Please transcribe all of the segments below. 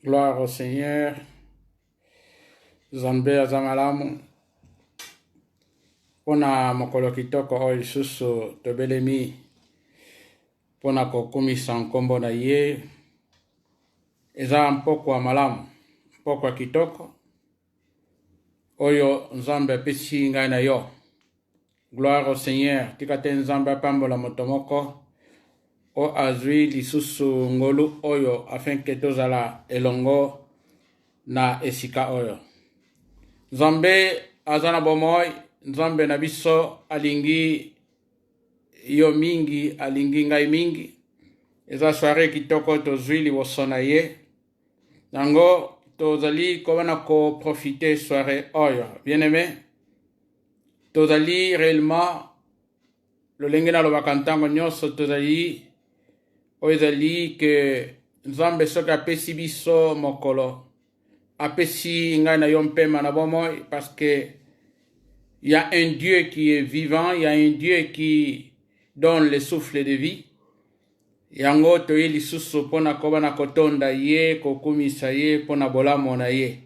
Gloire au Seigneur. Nzambe aza malamu. Pona mokolo kitoko oyo lisusu tobelemi pona kokumisa nkombo na ye. Eza mpoko malamu, mpoko kitoko oyo Nzambe apesi ngai na yo. Gloire au Seigneur. Tika te Nzambe apambola moto moko o azwi lisusu ngolu oyo afin ke tozala elongo na esika oyo. Nzambe azana bomoi, Nzambe na biso alingi yo mingi, alingi ngai mingi. Eza soirée kitoko tozwi liboso na ye. Nango tozali kobana ko profiter soirée oyo. Bien-aimé, tozali réellement lolenge na lobaka ntango nyonso tozali oyo ezali ke Nzambe soki apesi biso mokolo apesi ngai na yo mpema na bomoi, parce que il y a un Dieu qui est vivant, il y a un Dieu qui donne le souffle de vie. Yango toye lisusu pona kobana kotonda ye, kokumisa ye pona bolamu na ye.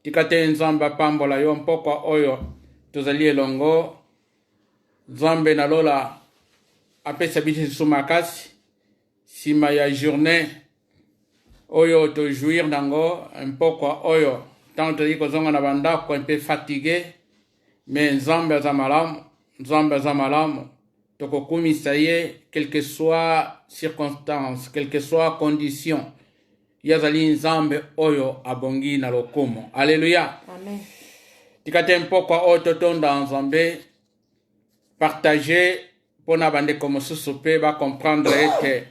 Tika te Nzambe apambola yo mpoko oyo tozali elongo. Nzambe na lola apesa biso makasi sima ya journée oyo to jouir nango mpoko oyo tant tozali kozonga na bandako un peu fatigué, mais Nzambe aza malamu, Nzambe aza malamu. Tokokumisa ye quelle que soit circonstance, quelle que soit condition. Yazali Nzambe oyo abongi na lokumu. Alléluia. Amen. Tikate mpoko oyo totonda Nzambe partager pona bandeko mosusu pe ba comprendre ete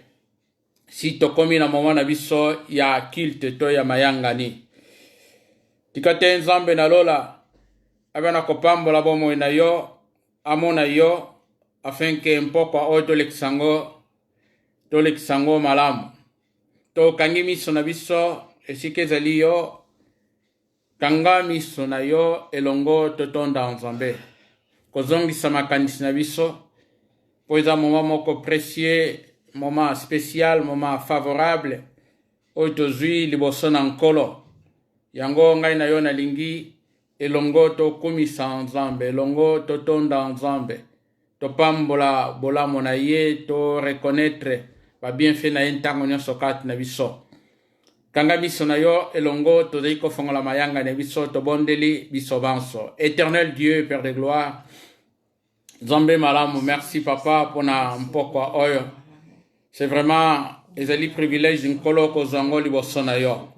si tokomi na moment na biso ya culte to ya mayangani. Tikate Nzambe na lola abana kopambola bomoi na yo, amona yo, afin que mpoko oyo tolekisango malamu. Tokangi miso na biso esika ezali yo, kanga miso na yo elongo totonda Nzambe. Kozongisa makanisi na biso po eza moment moko précieux, moment spécial, moment favorable oyo tozwi liboso na nkolo. Yango ngai na yo nalingi elongo tokumisa Nzambe, elongo totonda Nzambe, topambola bolamu na ye, to reconnaître ba bienfait na ye ntango nyonso kati na biso. Kanga miso na yo elongo tozali kofongola mayanga na biso, tobondeli biso banso. Éternel Dieu, Père de gloire, Nzambe malamu, merci papa pona mpoko oyo. C'est vraiment ezali privilège nkolo kozango liboso na yo.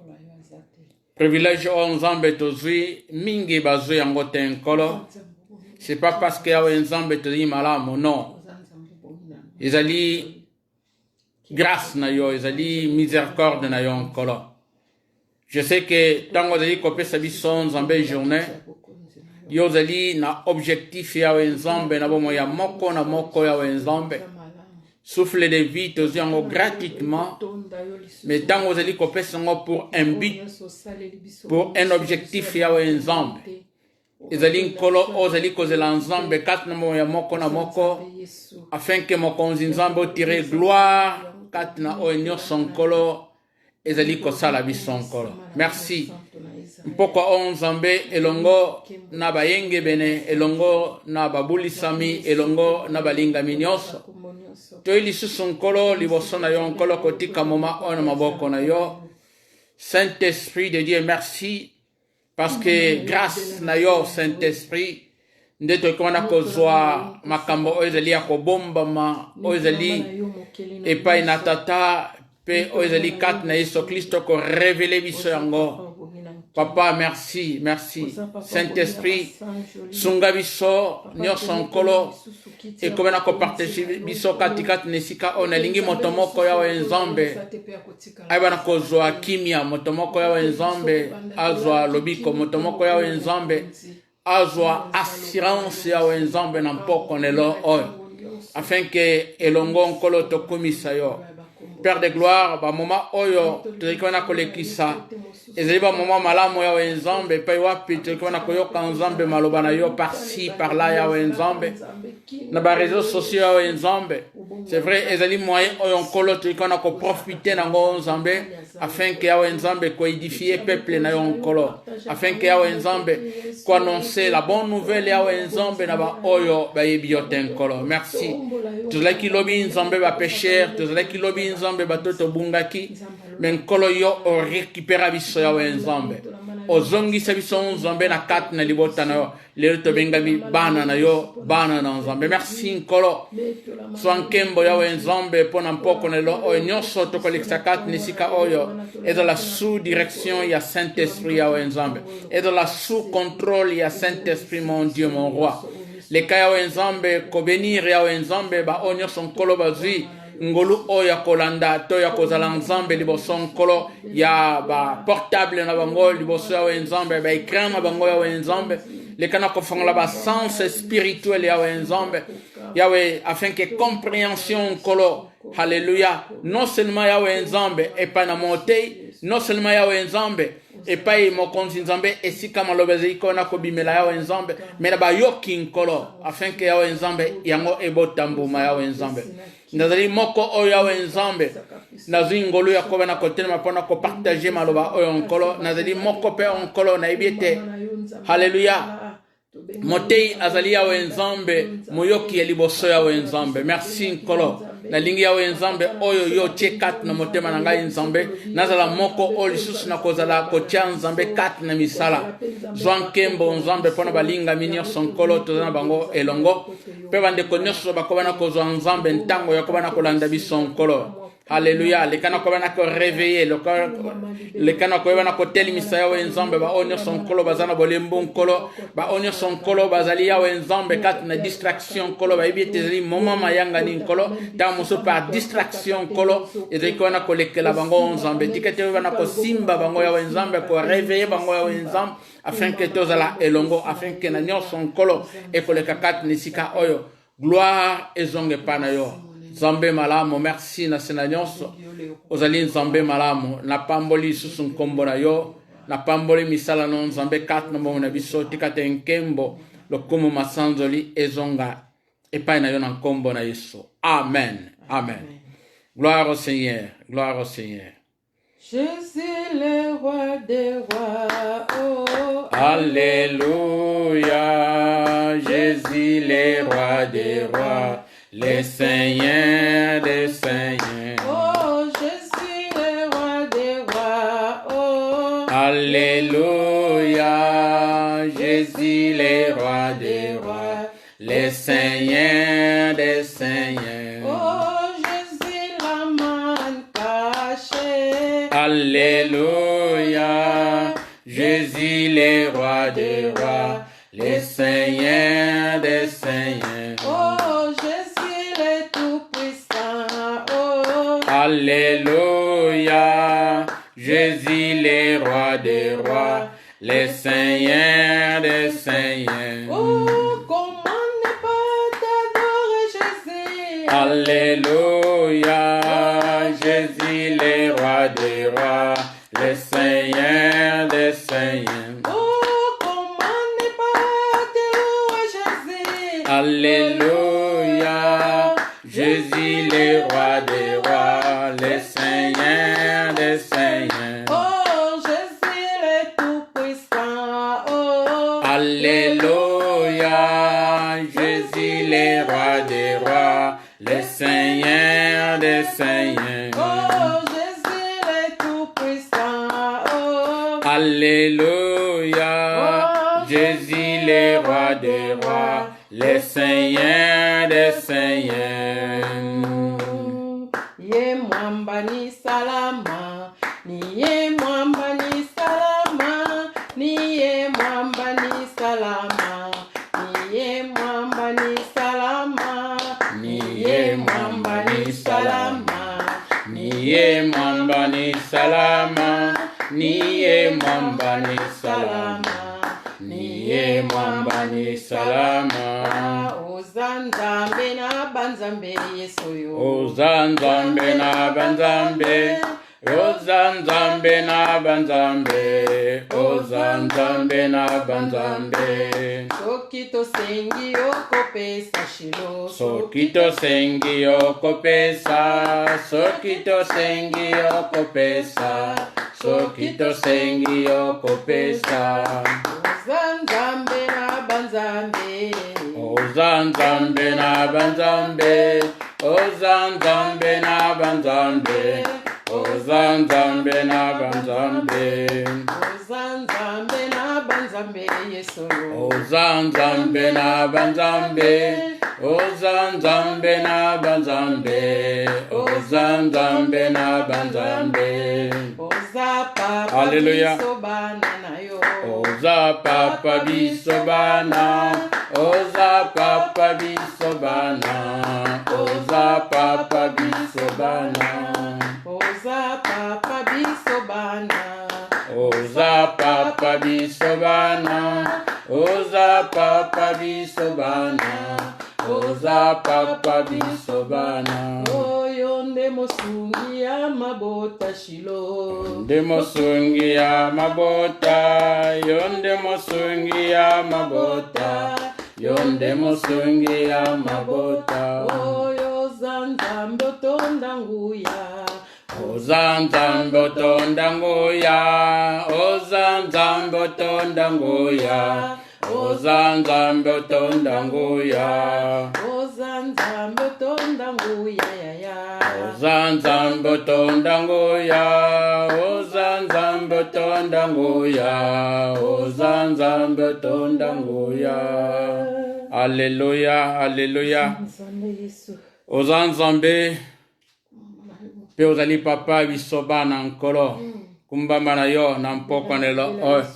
Privilège o Nzambe tozwi mingi bazwi yango te nkolo. C'est pas parce que yawe Nzambe tozali malamu, non. Ezali grâce na yo, ezali miséricorde na yo nkolo. Je sais que tango ezali kopesa biso Nzambe journée, yo ezali na objectif yawe Nzambe na bomo ya moko na moko yawe Nzambe. Souffle de vie tozwi yango gratuitement, mais tango ezali kopesa yango pour un but, pour un objectif yawe Nzambe. Ezali nkolo ozali kozela Nzambe kati na mo ya moko na moko, afin que mokonzi Nzambe otire gloire kati na oyo nyonso nkolo ezali kosala biso nkolo. Merci mpoko o Nzambe elongo na bayenge bene, elongo na babulisami, elongo na balingami nyonso. Toyi lisusu nkolo liboso na yo nkolo kotika moma oyo na maboko na yo. Saint-Esprit de Dieu, merci parce que grâce na yo Saint-Esprit nde tokomana kozwa makambo oyo ezali ya kobombama, oyo ezali epai na tata pe oyo ezali kati na Yesu Kristo ko révéler biso yango. Papa, merci, merci. Saint-Esprit, sunga biso nyonso nkolo ekomana ko partager biso kati nesika o nalingi moto moko yawe Nzambe ayebana kozwa kimia, moto moko yawe Nzambe azwa lobiko, moto moko yawe Nzambe azwa assurance yawe Nzambe na mpoko nelo oyo, afin que elongo nkolo tokumisa yo. Père de gloire, ba moma oyo tozikona kolekisa ezali ba moma malamu yawe Nzambe pa wapi tozikona koyoka Nzambe maloba na yo par-ci par-là yawe Nzambe na ba réseaux sociaux yawe Nzambe. C'est vrai ezali moyen oyo nkolo tozikona ko profiter nango Nzambe afin que yawe nzambe ko édifier peuple na yo nkolo, afin que yawe nzambe ko annoncer la bonne nouvelle yawe nzambe na ba oyo ba yebi yo te nkolo. Merci tozalaki lobi nzambe ba pécheur, tozalaki lobi nzambe batoto bungaki, mais nkolo yo o récupéra biso yawe nzambe, ozongisa biso nzambe na kati na libota na yo, lelo tobengami bana na yo, bana na nzambe. Merci nkolo swankembo yawe nzambe pona mpoko nelo oyo nyonso tokolekisa kati nisika oyo et dans la sous-direction ya Saint-Esprit yawe nzambe, et dans la sous-contrôle ya Saint-Esprit mon Dieu mon roi. Leka yawe nzambe ko bénir yawe nzambe ba oyo nyonso nkolo bazwi ngolu oyo kolanda to ya kozala nzambe liboso nkolo ya ba portable na bango liboso yawe nzambe, ba écran na bango yawe nzambe, lekana kofongola ba sens spirituel yawe nzambe yawe, afin que compréhension nkolo, hallelujah, non seulement yawe nzambe epai na motei, non seulement yawe nzambe epai mokonzi nzambe esika malobezi ikona kobimela yawe nzambe, mais na bayoki nkolo, afin que yawe nzambe yango ebotambuma yawe nzambe. Nazali moko oyo yawe nzambe nazwi ngolu ya koba na kotelema mpona kopartage maloba oyo nkolo, nazali moko pe nkolo na ebiete, hallelujah, motei azali yawe nzambe moyoki ya liboso yawe nzambe. Merci nkolo nalingi yawe nzambe oyo yo tie kati na motema na ngai nzambe, nazala moko oyo lisusu na kozala kotia nzambe kati na misala, zwa nkembo nzambe mpona balingami nyonso nkolo toza na bango elongo, mpe bandeko nyonso bakoba na kozwa nzambe ntango ya koba na kolanda biso nkolo, haleluya, lekana koba na ko réveiller, lekana koba na kotelimisa yawe nzambe ba onyo son nkolo bazana bolembo nkolo, ba onyo son nkolo bazali yawe nzambe kati na distraction nkolo, ba yebi tezali moma mayanga ni nkolo ta moso par distraction nkolo, ezali koba na kolekela bango nzambe tikete koba na kosimba bango yawe nzambe, ko réveiller bango yawe nzambe, afin que tozala elongo, afin que na nyonso nkolo ekoleka kati nisika oyo. Gloire ezonge pana yo nzambe malamu. Merci na sena nyonso ozali nzambe malamu, na pamboli susu nkombo na yo, na pamboli misala no nzambe kati na bomo na biso, tikate nkembo lokumu masanzoli ezonga epai na yo na nkombo na Yesu. Amen. Amen. Gloire au Seigneur, gloire au Seigneur. Jésus le roi des rois, oh, alléluia. Jésus le roi des rois, le Seigneur des seigneurs. oh, Jésus le roi des rois, oh, Alléluia. Jésus le roi des rois, le Seigneur des seigneurs. oh, Jésus l'âme cachée. Alléluia. Jésus le roi des rois, le Seigneur des seigneurs. Oh, Jésus le tout-puissant, oh, Alléluia. Jésus le roi des rois, le Seigneur des seigneurs. oh, comment ne pas t'adorer, Jésus? Alléluia. Jésus le roi des rois, le Seigneur des seigneurs. Oh, comment ne pas te louer, Jésus? Alléluia. Jésus le roi des rois, le Seigneur des seigneurs. Oh, Jésus le tout-puissant, oh, Alléluia. Jésus le roi des rois, le Seigneur des seigneurs. oh, Jésus le tout-puissant, oh, Alléluia. Jésus le roi des rois, le Seigneur des seigneurs. Ye mwamba ni salama, ni ye mwamba ni salama, ni ye mwamba ni salama, ni ye mwamba ni salama, Ni ye mwamba ni salama, ni ye mwamba ni salama, ni ye mwamba ni salama, ni ye mwamba ni salama. Oza nzambe na banzambe Yesu yo. Oza nzambe na banzambe, oza nzambe na banzambe, oza nzambe na banzambe. Soki tosengi okopesa shilo, Soki tosengi okopesa, soki tosengi okopesa, soki tosengi okopesa. oza nzambe na banzambe, Oza nzambe na banzambe, oza nzambe na banzambe, oza nzambe na banzambe. oza nzambe na banzambe yesolo, Oza nzambe na banzambe, oza nzambe na banzambe, oza nzambe na banzambe. oza papa Alléluia. biso bana na yo, Oza papa biso bana, oza papa biso bana, oza papa biso bana, oza papa biso bana, oza papa biso bana, oza papa biso bana, oza papa biso bana. oyo nde mosungi ya mabota shilo, Nde mosungi ya mabota, yonde mosungi ya mabota, yonde mosungi ya mabota. oyo oza nzambe otonda nguya, Oza nzambe otonda nguya, oza nzambe otonda nguya, oza nzambe otonda nguya, oza nzambe otonda nguya yaya, oza nzambe otonda nguya, oza nzambe otonda nguya, oza nzambe otonda nguya. Alléluia, alléluia. nzambe yesu, Oza nzambe pe ozali papa biso bana nkolo kumbamba na yo na mpokonelo oyo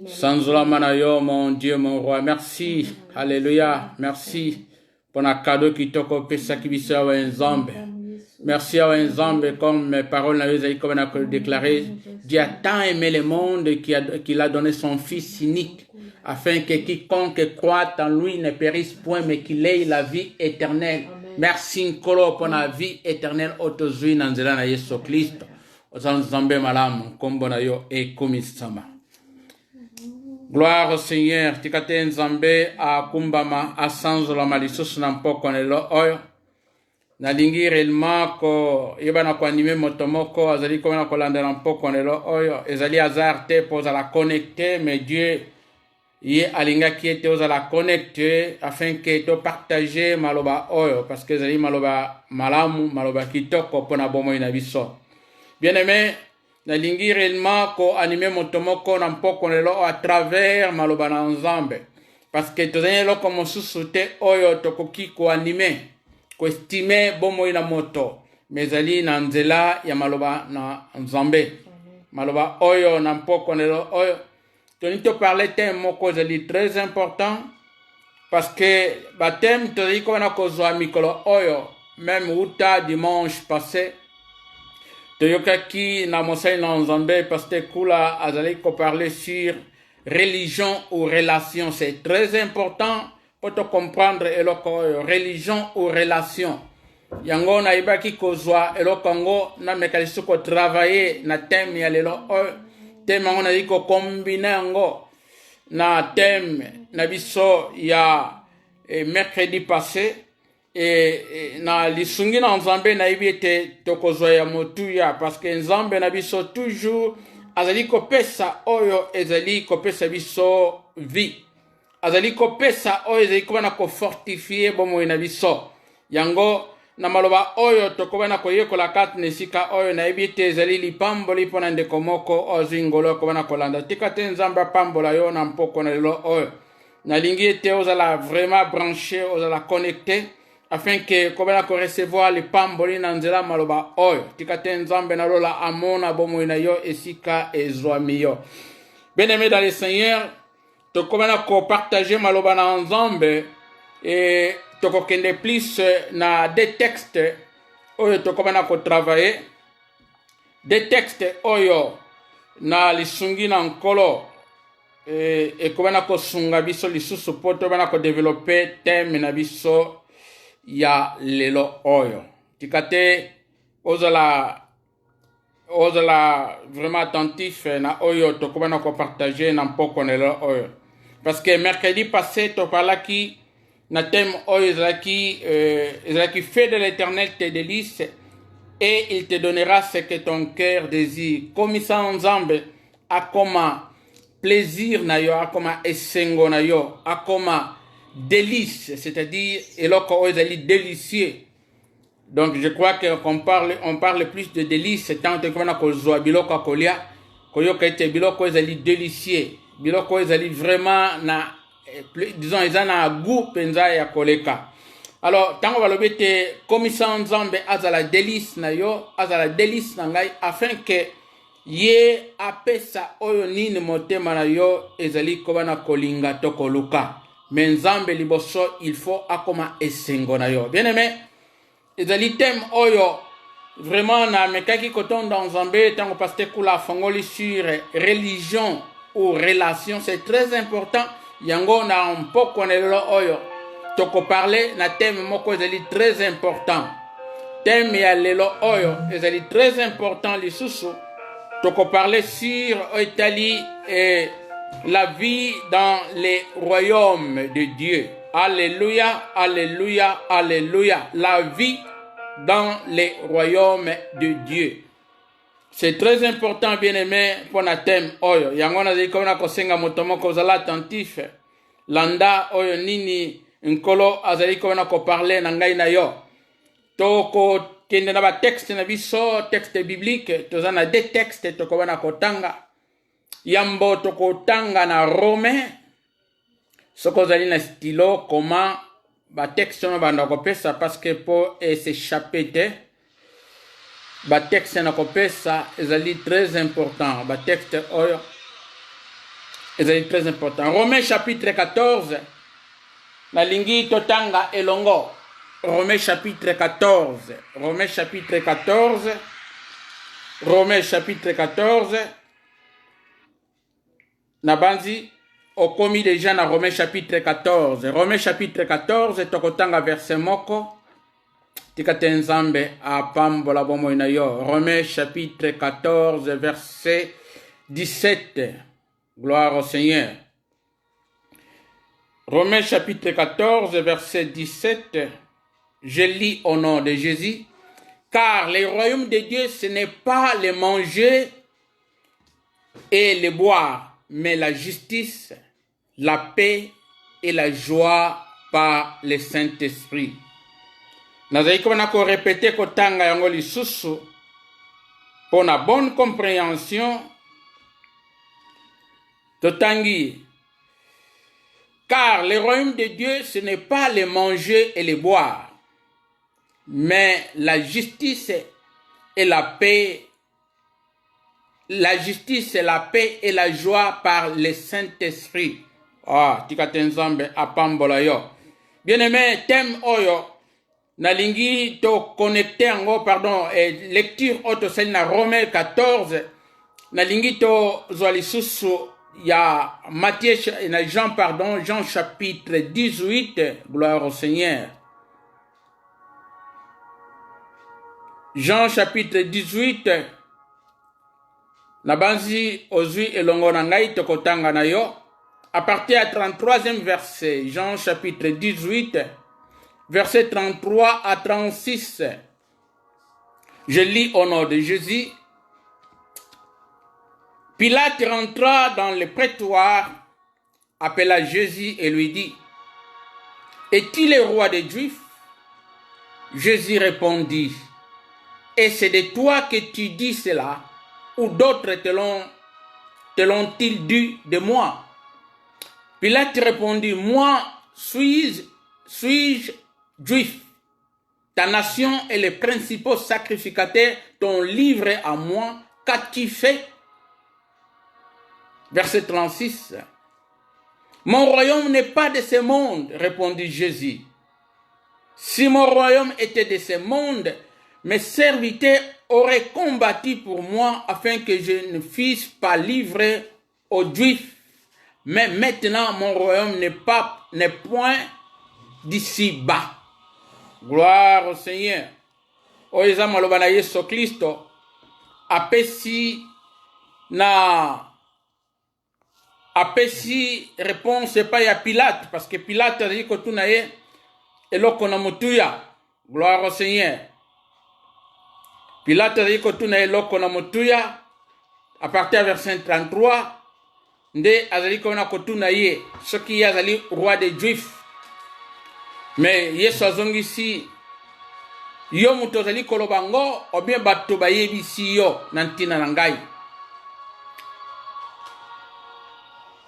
sanzolama na yo mon Dieu mon roi. Merci, alléluia, merci pour na cadeau kitoko opesaki biso awa nzambe. Merci awa nzambe, comme mes paroles n'avaient été comme on a déclaré, Dieu a tant aimé le monde qu'il a donné son fils unique afin que quiconque croit en lui ne périsse point mais qu'il ait la vie éternelle. Merci nkolo pour la vie éternelle otozui na nzela na Yesu Kristo. Oza nzambe malamu kombo na yo ekomisama. Gloire au Seigneur, tikate nzambe akumbama asanzolama lisusu na mpokonelo oyo. Nalingi réellement ko yebana ko anime moto moko azali ko na kolanda na mpokonelo oyo ezali hasard te pour la connecter, mais Dieu ye alinga ki ete ozala connecté afin que to partager maloba oyo parce que ezali maloba malamu, maloba kitoko pona bomoi na biso. Bien aimé, nalingi réellement ko anime moto moko na mpokonelo à travers maloba na nzambe parce que tozali eloko mosusu te oyo tokoki ko anime ko estime bomoi na moto mais ezali na nzela ya maloba na nzambe. Maloba oyo na mpokonelo oyo Tony te parlait thème moko ezali très important parce que baptême tozali kobana kozwa mikolo oyo même uta dimanche passé toyokaki na mosali na nzambe pasteur Kula azali ko parler sur religion ou relation. C'est très important pour te comprendre eloko oyo religion ou relation yango na ibaki kozwa eloko ngo na mekalisu ko travailler na thème ya lelo oyo. Thème on a dit qu'on combine na thème na biso ya mercredi passé et na lisungi na nzambe na ibite tokozwa ya motuya parce que nzambe na biso toujours azali kopesa oyo ezali kopesa biso vie, azali kopesa oyo ezali kobana ko fortifier bomoi na biso yango na maloba oyo tokobana koyekola kati nesika oyo na ebite ezali lipamboli mpona ndeko moko ozwi ngolo kobana kolanda tika te nzambe apambola yo na mpoko na lelo oyo nalingi ete ozala vraiment branché ozala connecté afin que kobana ko recevoir lipamboli na nzela maloba oyo tika te nzambe nalola amona bomoi na yo esika ezwami yo. Bien-aimé dans le Seigneur, tokobana ko partager maloba na nzambe et tokokende plus na des textes oyo tokobana ko travailler des textes oyo na lisungi na nkolo ekobana ko sunga biso lisusu po tobana ko développer thème na biso ya lelo oyo tikate ozala ozala vraiment attentif na oyo tokobana ko partager na mpoko nelo oyo. Parce que mercredi passé to parlaki na thème oyo ezalaki fait de l'Éternel tes délices et il te donnera ce que ton cœur désire. Komisa nzambe akoma plaisir na yo, akoma esengo na yo, akoma délice, c'est-à-dire eloko oyo ezali délicieux. Donc je crois qu'on parle plus de délices tant que na kozwa biloko akolia koyoka ete biloko ezali délicieux, biloko ezali vraiment na disons ils en a goût penza ya koleka. Alors tango balobi te komisa nzambe azala délice na yo, azala délice na ngai afin que ye apesa oyo nini motema na yo ezali kobana kolinga to koluka. Mais nzambe liboso il faut akoma esengo na yo. Bien aimé, ezali thème oyo vraiment na mekaki kotonda nzambe tango pasteur kula fongoli sur religion ou relation, c'est très important. Yango na mpoko nelelo oyo toko parler na thème moko ezali très important. Thème ya lelo oyo ezali très important lisusu toko parler sur Italie et la vie dans les royaumes de Dieu. Alléluia, alléluia, alléluia. La vie dans les royaumes de Dieu. C'est très important, bien aimé, pour notre thème oyo. Yango na ziko na kosenga motomo kozala attentif. Landa oyo nini nkolo azali ko na ko parler na ngai na yo. Toko kende na ba texte na biso, texte biblique, tozana des textes toko na kotanga. Yambo toko tanga na Romain. Soko zali na stylo comment ba texte no banda ko pesa parce que pour s'échapper te ba texte na ko pesa ezali très important. Ba texte oyo ezali très important. Romains chapitre 14 na lingi totanga elongo. Romains chapitre 14. Romains chapitre 14. Romains chapitre 14. Nabanzi au commis déjà dans Romains chapitre 14. Romains chapitre 14, tokotanga verset moko. Tikatenzambe a pambola bomo inayo. Romains chapitre 14, verset 17. Gloire au Seigneur. Romains chapitre 14, verset 17. Je lis au nom de Jésus. Car le royaume de Dieu, ce n'est pas le manger et le boire, mais la justice, la paix et la joie par le Saint-Esprit. Nazali ko na ko répéter ko tanga yango lisusu pour la bonne compréhension. Totangi. Car le royaume de Dieu, ce n'est pas le manger et le boire, mais la justice et la paix. La justice, la paix et la joie par le Saint-Esprit. Ah, tikatenzambe apambola yo. Bien-aimé, thème oyo, na lingi to connecté ango, pardon, lecture auto celle na Romains 14, na lingi to zwali susu ya Matthieu, na Jean, pardon, Jean chapitre 18, gloire au Seigneur. Jean chapitre 18, Nabanzi ozui elongo na ngai tokotanga na yo. À partir du 33e verset, Jean chapitre 18, verset 33 à 36. Je lis au nom de Jésus. Pilate rentra dans le prétoire, appela Jésus et lui dit, es-tu le roi des Juifs? Jésus répondit, et c'est de toi que tu dis cela, ou d'autres te l'ont-ils dit de moi? Pilate répondit, moi, suis-je juif? Ta nation et les principaux sacrificateurs t'ont livré à moi. Qu'as-tu fait? Verset 36. Mon royaume n'est pas de ce monde, répondit Jésus. Si mon royaume était de ce monde, mes serviteurs auraient combattu pour moi afin que je ne fusse pas livré aux Juifs. Mais maintenant, mon royaume n'est point d'ici bas. Gloire au Seigneur. Oeza maloba na Yesu Kristo. apesi réponse epai ya Pilate, parce que Pilate azali kotuna ye eloko na motuya. Gloire au Seigneur. Pilate azali kotuna ye eloko na motuya, à partir du verset 33, nde azali kona kotuna ye soki ye azali roi des Juifs. Mais Yesu azongisi, yo muto azali koloba ngo, ou bien bato bayebisi yo na ntina na ngai.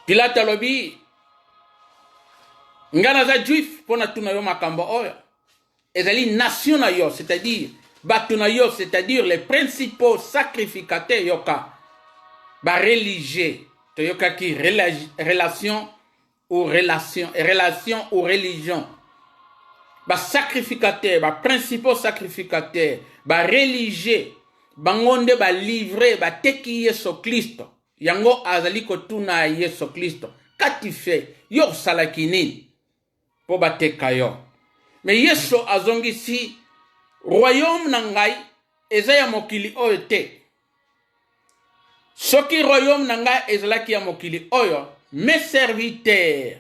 Pilate alobi, nga naza Juif pona tuna yo makambo oyo. Ezali nation na yo, c'est-à-dire bato na yo, c'est-à-dire les principaux sacrificateurs yoka ba religieux to yoka ki relation ou religion. Ba sacrificateur, ba principaux sacrificateurs, ba religieux, bangonde ba livré, ba teki Yesu Kristo. Yango azali kotuna Yesu Kristo. Kati fe, yo salaki nini po ba teka yo. Mais Yesu azongisi, royaume na ngai eza ya mokili oyo te. Soki royaume na ngai ezalaki ya mokili oyo, mes serviteurs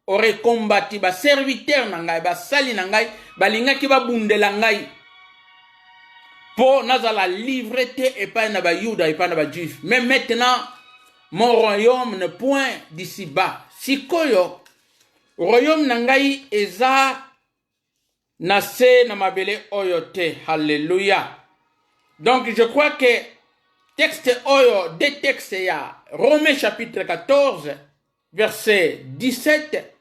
aurait combattu ba serviteur na ngai, ba sali na ngai, balingaki ba bundela ngai po nazala livré te epai na ba yuda epai na ba juif. Mais maintenant mon royaume ne point d'ici bas. Sikoyo royaume na ngai eza na se na mabele oyo te. Alléluia. Donc je crois que texte oyo des textes ya Romains chapitre 14 verset 17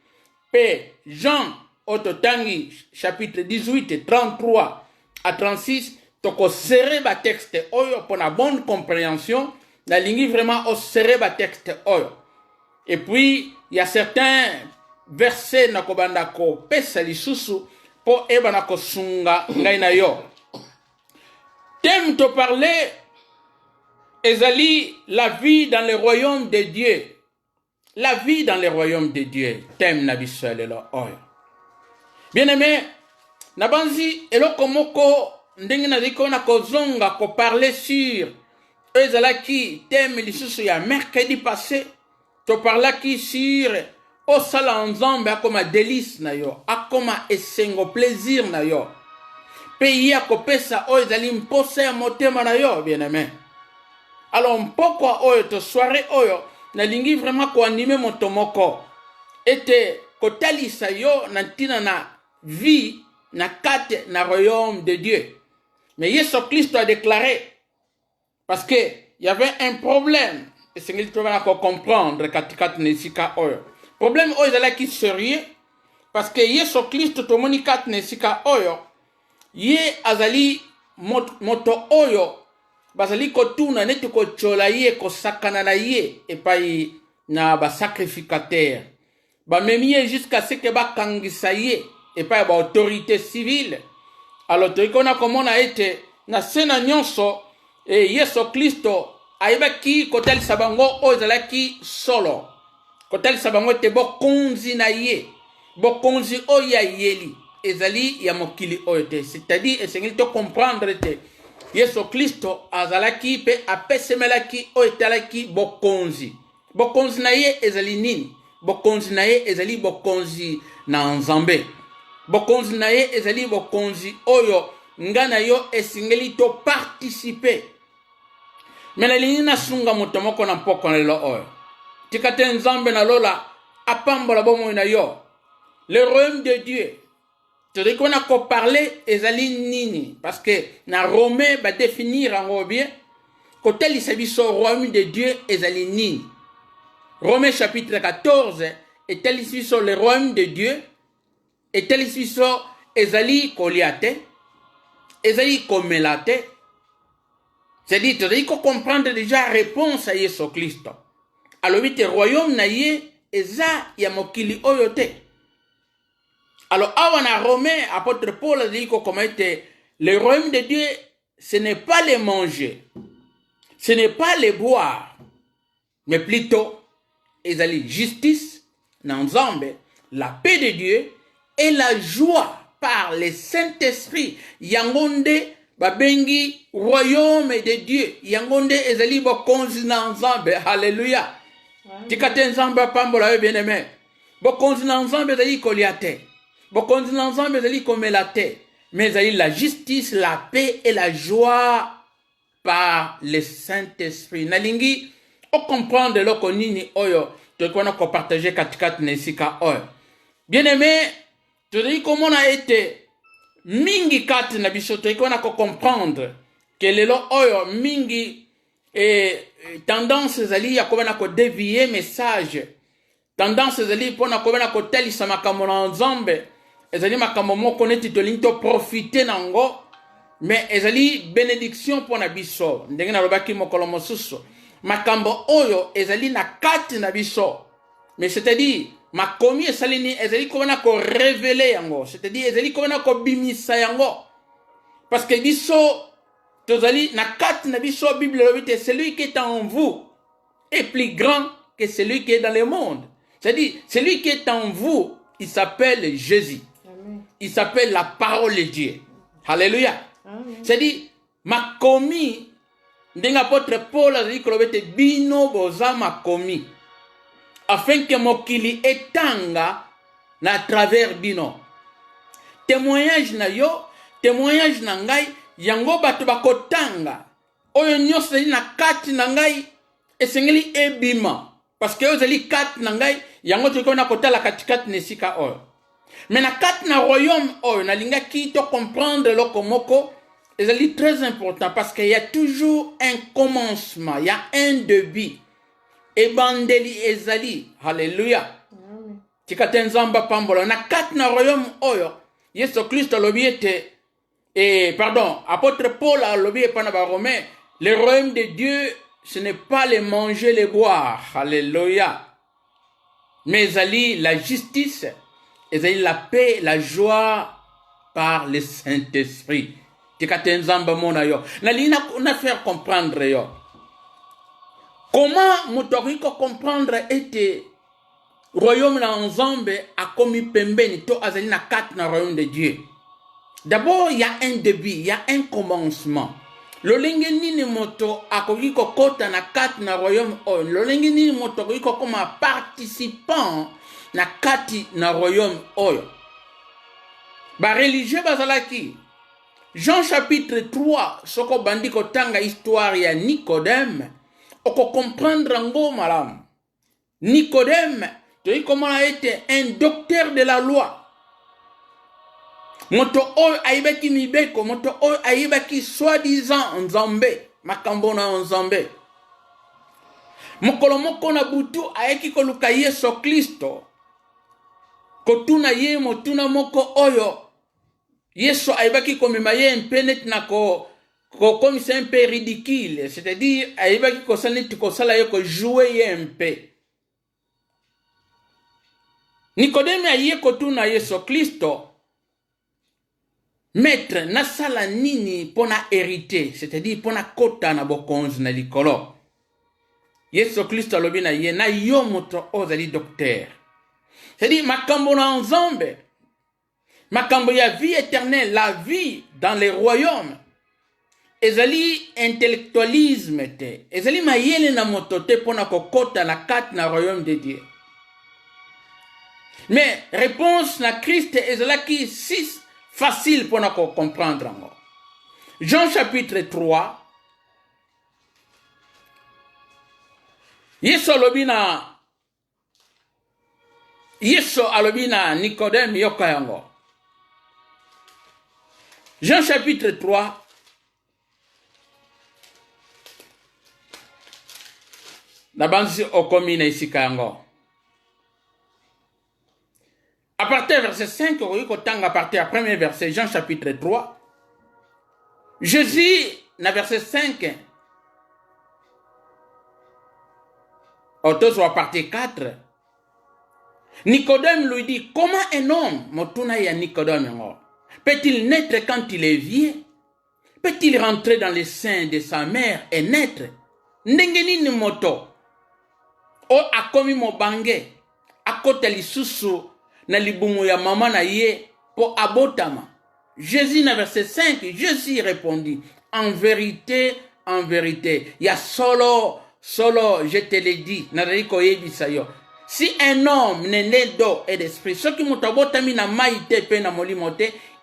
P. Jean Ototangi chapitre 18 33 à 36 toko serre ba texte oyo pour la bonne compréhension la ligne vraiment au serre ba texte oyo. Et puis il y a certains versets na kobanda ko pesa lisusu po eba na ko sunga ngai na yo. T'aimes te parler ezali la vie dans le royaume de Dieu. La vie dans le royaume de Dieu. T'aimes na biso lelo oyo. Bien-aimé, nabanzi eloko moko ndenge na ziko na kozonga ko parler sur ezalaki thème lisusu ya mercredi passé. To parlaki sur osala nzambe akoma délice na yo, akoma esengo plaisir na yo. Pe ya kopesa oyo ezali mposa ya motema na yo, bien-aimé. Alors mpokwa oyo to soirée oyo nalingi vraiment ko animer moto moko ete kotalisa yo na ntina na vie na kate na royaume de Dieu. Mais Yesu Christ a déclaré parce que il y avait un problème et c'est qu'il trouve à comprendre katikati nesika oyo. Problème oyo ezalaki sérieux parce que Yesu Christ to moni kat nesika oyo ye azali moto oyo bazali kotuna neti kochola ye kosakana na ye epai na ba sacrificateur ba memie jusqu'à ce que ba kangisa ye epai ba autorité civile. Alors toikona komona ete na sena nyonso e Yesu Kristo ayebaki kotel sabango oyo ezalaki solo kotel sabango te bokonzi na ye bokonzi oyo ya yeli ezali ya mokili oyo te. C'est-à-dire esengeli to comprendre te Yesu Kristo azalaki pe apesemelaki oyo etalaki bokonzi. Bokonzi na ye ezali nini? Bokonzi na ye ezali bokonzi na nzambe. Bokonzi na ye ezali bokonzi oyo nga na yo esengeli to participer. Mena lini na sunga moto moko na mpoko na lelo oyo. Tikate nzambe na lola apambola bomo na yo. Le royaume de Dieu. C'est qu'on a qu'à parler ezali nini parce que na Romain va définir en bien côté il s'agit sur royaume de Dieu ezali nini. Romains chapitre 14 est tel ici sur le royaume de Dieu et tel ici sur ezali koliate ezali komelate. C'est-à-dire il faut comprendre déjà réponse à Yesu Kristo. Alors vite royaume na ye eza ya mokili oyote. Alors, avant à Romain, apôtre Paul a dit comment était le royaume de Dieu, ce n'est pas les manger, ce n'est pas les boire, mais plutôt, ils allaient justice, l'ensemble, la paix de Dieu et la joie par le Saint-Esprit. Yangonde babengi royaume de Dieu yango nde ezali bokonzi na Nzambe. Haleluya. Tikate Nzambe pambola yo bien-aimé. Bokonzi na Nzambe ezali kolia te, bokonzi na Nzambe ezali komela te, mais ezali la justice, la paix et la joie par le Saint-Esprit. Nalingi o comprendre loko nini oyo tokona ko partager katikati na esika oyo. Bien-aimé, tozali komona ete mingi kati na biso tokona ko comprendre que lelo oyo mingi tendance ezali ya kobana ko dévier message, tendance ezali pona kobana ko talisa makambo na Nzambe, ezali makambo moko neti tolingi to profiter nango, mais ezali bénédiction pona biso. Ndenge na lobaki mokolo mosusu, makambo oyo ezali na kati na biso, mais c'est-à-dire makomi esalini ezali kobana ko révéler yango, c'est-à-dire ezali kobana ko bimisa yango, parce que biso tozali na kati na biso. Bible lobite celui qui est en vous est plus grand que celui qui est dans le monde. C'est-à-dire celui qui est en vous, il s'appelle Jésus. Amen. Il s'appelle la parole de Dieu. Alléluia. C'est-à-dire makomi ndenga apôtre Paul azali kolobete bino boza makomi afin que mokili etanga na travers bino. Témoignage na yo, témoignage na ngai yango bato bakotanga oyo nyonso ezali na kati na ngai esengeli ebima, parce que oyo ezali kati na ngai yango tokona kotala katikati na esika oyo. Mais na kati na royaume oyo nalingaki to comprendre loko moko ezali très important, parce qu'il y a toujours un commencement, il y a un début. Ebandeli ezali. Alléluia. Tikate Nzamba pambola na kati na royaume oyo Yesu Christ lobi ete pardon, apôtre Paul a lobby et pas Romain, le royaume de Dieu, ce n'est pas le manger, le boire. Alléluia. Mais ezali la justice, ezali la paix, la joie par le Saint-Esprit. Tikate Nzamba mona yo. Nalina na faire comprendre yo. Comment mutoriko comprendre ete royaume na Nzambe a komi pembeni to azali na kati na royaume de Dieu. D'abord, il y a un début, il y a un commencement. Lolenge nini moto akoki kokota na kati na royaume oyo. Lolenge nini moto akoki kokoma participant na kati na royaume oyo. Ba religieux bazalaki. Jean chapitre 3, soko bandi kotanga histoire ya Nicodème, oko comprendre ngo malamu. Nicodème, tu comment a été un docteur de la loi. Moto oyo aibaki mibeko, moto oyo aibaki soi-disant Nzambe, makambo na Nzambe. Mokolo moko na butu ayeki koluka Yesu Kristo. Kotuna ye motuna moko oyo. Yesu aibaki komema ye impenet na comme c'est un peu ridicule, c'est-à-dire aibaki kosala neti kosala ye ko jouer ye un peu. Nicodème aye kotuna Yesu Kristo. Maître, nasala nini pona hérité, c'est-à-dire pona kota na bokonzi na likolo. Yesu Kristo alobi na ye na yo moto ozali docteur. C'est-à-dire makambo na Nzambe, makambo ya vie éternelle, la vie dans les royaumes. Ezali intellectualisme te, ezali mayele na moto te pona kokota na kati na royaume de Dieu. Mais réponse na Christ ezalaki 6 facile pour nous comprendre. Jean chapitre 3. Yesu alobina Nicodème yoka yango. Jean chapitre 3. Nabanzi okomina isika yango. À partir du verset 5, à partir du premier verset, Jean chapitre 3, Jésus, dans verset 5, à partir 4, Nicodème lui dit, comment un homme, peut-il naître quand il est vieux? Peut-il rentrer dans le sein de sa mère et naître? Ndengeni moto, o akomi mobange, akota lisusu, na libumu ya mama na ye po abotama. Jésus, dans verset 5, Jésus répondit, en vérité, il y a solo, je te l'ai dit, si un homme n'est né d'eau et d'esprit, ce qui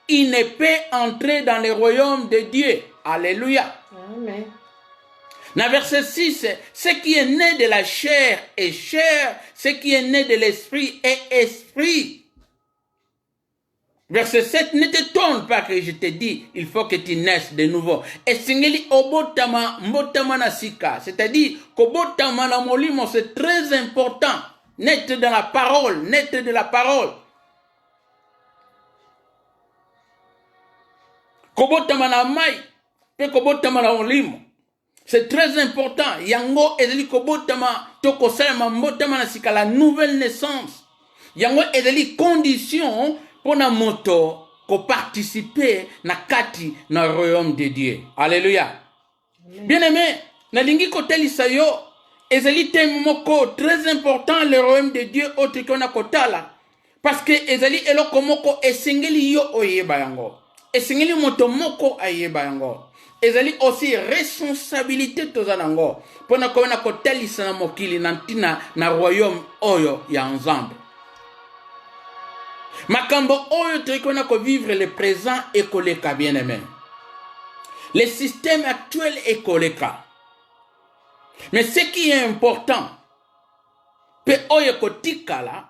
il ne peut entrer dans le royaume de Dieu. Alléluia. Amen. Dans verset 6, ce qui est né de la chair est chair, ce qui est né de l'esprit est esprit. Verset 7, ne t'étonne pas que je te dis, il faut que tu naisses de nouveau. Et singeli obotama mbotama nasika, c'est-à-dire qu'obotama na molimo, c'est très important. Naître dans la parole, naître de la parole. Kobotama na mai, pe kobotama na molimo. C'est très important. Yango ezeli kobotama toko salama mbotama nasika, la nouvelle naissance. Yango ezeli condition pour na moto ko participer na kati na royaume de Dieu. Alléluia. Bien-aimé, na lingi kotelisa yo ezeli thème moko très important le royaume de Dieu autre qu'on a kotala parce que ezeli eloko moko esengeli yo oyeba yango. Esengeli moto moko ayeba yango. Ezali aussi responsabilité tozanango pour na ko na kotelisa na mokili na ntina na royaume oyo ya nzambe. Makambo oyo toikona ko vivre le présent et koleka bien-aimé. Le système actuel est koleka. Mais ce qui est important, pe oyo kotikala,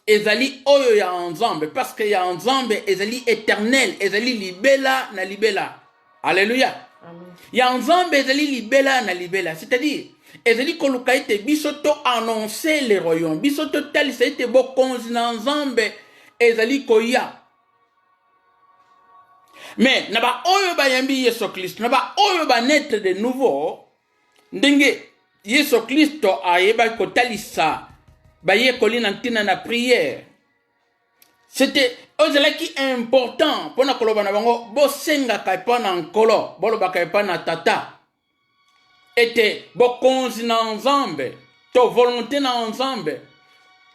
ezali oyo ya ensemble, parce que ya ensemble ezali éternel, ezali libela na libela. Alléluia. Ya ensemble ezali libela na libela, c'est-à-dire ezali koluka ete bisoto annoncer le royaume, bisoto talisa ete bokonzi na ensemble ezali koya. Mais naba oyo ba yambi Yesu Christ, naba oyo ba naître de nouveau, ndenge Yesu Kristo ayeba kotalisa baye kolina ntina na prière. C'était ozalaki important pona koloba na bango bosenga kaipa na nkolo, boloba kaipa na tata. Ete bokonzi na nzambe, to volonté na nzambe.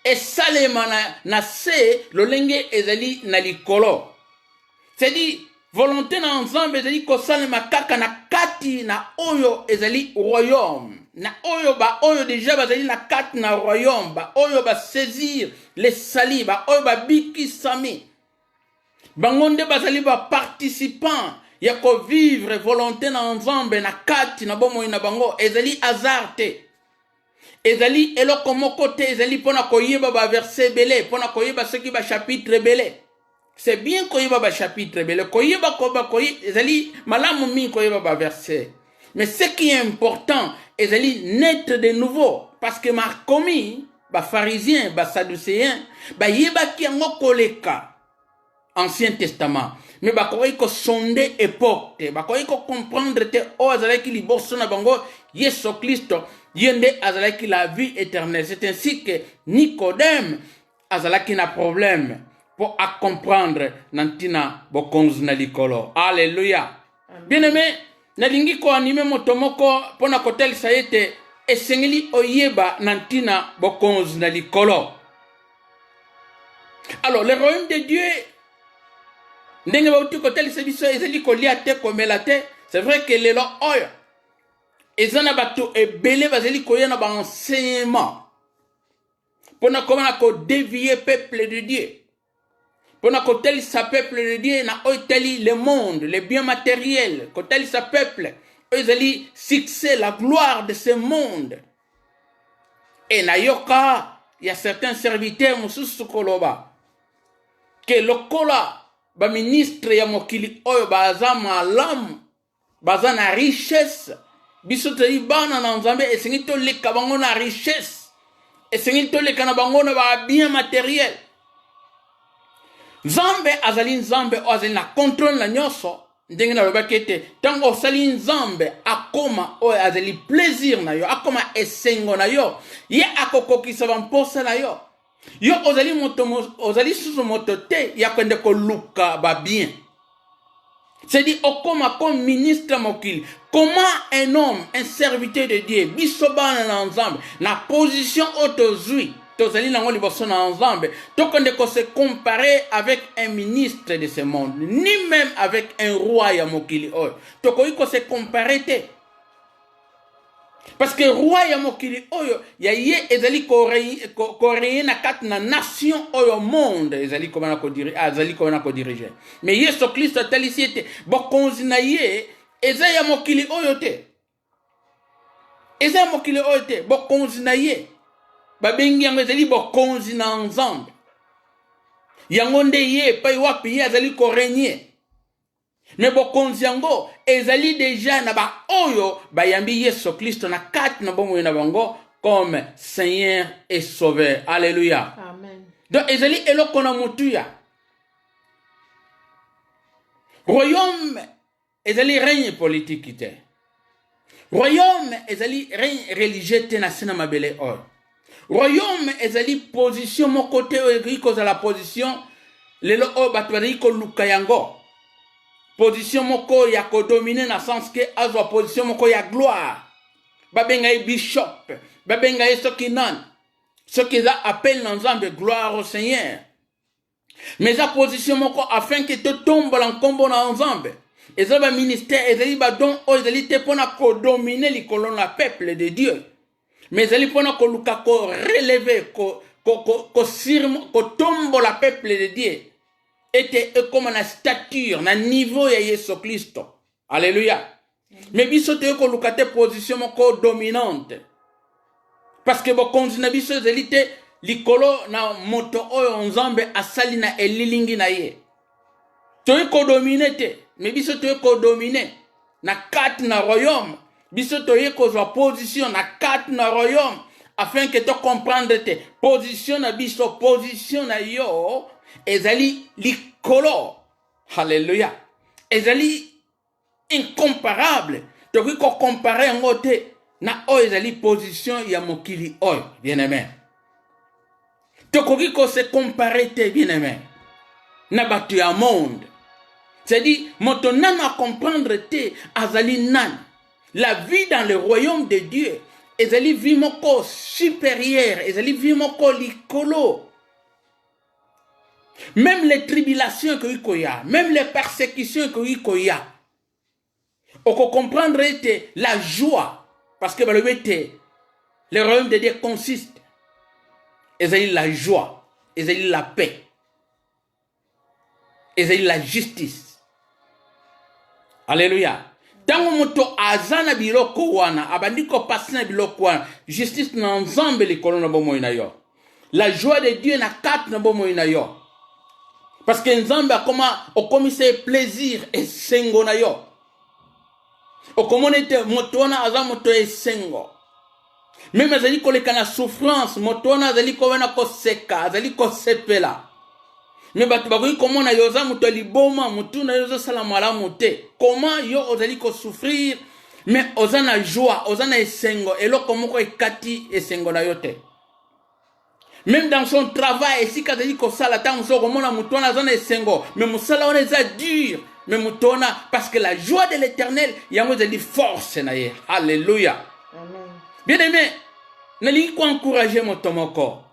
Et salema na se lolenge ezali na likolo. C'est-à-dire volonté na ensemble ezali ko salema kaka na kati na oyo ezali royaume. Na oyo ba oyo déjà bazali na kati na royaume, ba oyo ba saisir les sali, ba oyo ba biki sami. Bangonde bazali ba participant ya ko vivre volonté na ensemble na kati na bomo ina bango ezali azarte. Ezali eloko moko te ezali pona koyeba ba verset belé, pona koyeba ce qui ba chapitre belé. C'est bien koyeba ba chapitre belé, koyeba ezali malamu mi koyeba ba verset. Mais ce qui est important, ezali naître de nouveau parce que ma commis ba pharisien, ba sadducéen, ba yeba ki yango koleka Ancien Testament. Mais ba koyi ko sonder époque, ba koyi ko comprendre te o azali ki liboso na bango Yesu Kristo. Yende azalaki la vie éternelle. C'est ainsi que Nicodème azalaki na problème pour à comprendre nantina bokonzi na likolo. Alléluia. Bien-aimé, nalingi ko anime motomoko pona kotel sayete esengeli oyeba nantina bokonzi na likolo. Alors, le royaume de Dieu ndenge ba uti kotel sebiso ezeli kolia te komela te. C'est vrai que lelo oyo ezana bato ebele bazeli koyana ba enseignement pona komana ko dévier peuple de Dieu pona ko teli sa peuple de Dieu na oteli le monde les biens matériels ko teli sa peuple ezeli fixer la gloire de ce monde et na yoka il y a certains serviteurs mususu koloba que lokola ba ministre ya mokili oyo baza malamu baza na richesse bisoto ibana na nzambe esengi to leka bango na richesse esengi to leka na bango na ba bien matériel. Nzambe azali nzambe azali na contrôle na nyoso ndenge na loba kete tango sali nzambe akoma o azali plaisir na yo akoma esengo na yo ye akokokisa bamposa na yo yo ozali moto ozali susu moto te ya kwende ko luka ba bien. C'est dit, comme ministre mokili, comment un homme, un serviteur de Dieu, bisoban ensemble, na position autozui, tozali nango liboso na nzambe tokonde ko se comparer avec un ministre de ce monde ni même avec un roi ya mokili oyo tokoki ko se comparer te parce que roi ya mokili oyo ya ye ezali koréye na kati na nation oyo monde ezali komana ko diriger mais Yesu Kristo atalisi ete bokonzi na ye eza ya mokili oyo te eza ya mokili oyo te bokonzi na ye babengi yango ezali bokonzi na nzambe yango nde ye epai wapi ye azali korenye mais bokonzi yango ezali deja na baoyo bayambi Yesu Kristo na kati na bomoi na bango comme Seigneur et Sauveur. Alléluia. Amen. Donc ezali eloko na mutuya. Royaume ezali règne politique te. Royaume ezali règne religieux te na sina mabele oyo. Royaume ezali position mon côté oyo la position lelo oyo bato bazali koluka yango. Position moko ya ko dominer na sens que azwa position moko ya gloire. Babenga bishop, babenga soki nan. Ce qui appelle dans Nzambe gloire au Seigneur. Mais sa position moko afin que te tombe en combo dans Nzambe. Et ça va ministère ezali ba don o ezali te pona ko dominer likolo na peuple de Dieu. Mais ezali pona ko luka ko relever ko tombe la peuple de Dieu. Était comme na stature, na niveau ya Yesu Kristo. Alléluia. Mais biso te ko lukate position moko dominante. Parce que bokonzi na biso zelite likolo na moto oyo nzambe asali na elilingi na ye. To ko dominer te, mais biso te ko dominer na kati na royaume. Biso to ko zwa position na kati na royaume afin que to comprendre te position na biso, position na yo ezali likolo. Alléluia. Ezali incomparable. Tu peux comparer en côté na o ezali position ya mokili oyo, bien-aimé. Tu peux se comparer te bien-aimé. Na batu ya monde. C'est-à-dire moto nana comprendre te azali nan. La vie dans le royaume de Dieu ezali vie moko supérieure, ezali vie moko likolo. Même les tribulations que y a, même les persécutions que y a, on peut comprendre la joie, parce que le royaume de Dieu consiste, et la joie, et la paix, et la justice. Alléluia. Tango moto azana biloko wana, abandiko pasina biloko wana, justice na nzambe likolo na bomo inayo. La joie de Dieu na kat na bomo inayo. Parce que Nzambe a commis ses plaisirs et sengo na yo. O komonete motona aza moto e sengo. Même azali koleka na souffrance, motona azali kowena ko seka, azali ko sepela. Mais batu bakoki komona yo za moto liboma, mutuna yo za sala malamu te. Comment yo ozali ko souffrir, mais ozana joie, ozana esengo, eloko moko ekati esengo na yo te. Même dans son travail, si kadeli ko sala tango so komona mutona zona esengo, mais musala on est dur, mais mutona parce que la joie de l'Éternel yango zeli force na ye. Alléluia. Amen. Bien-aimé, nali ko encourager motomoko.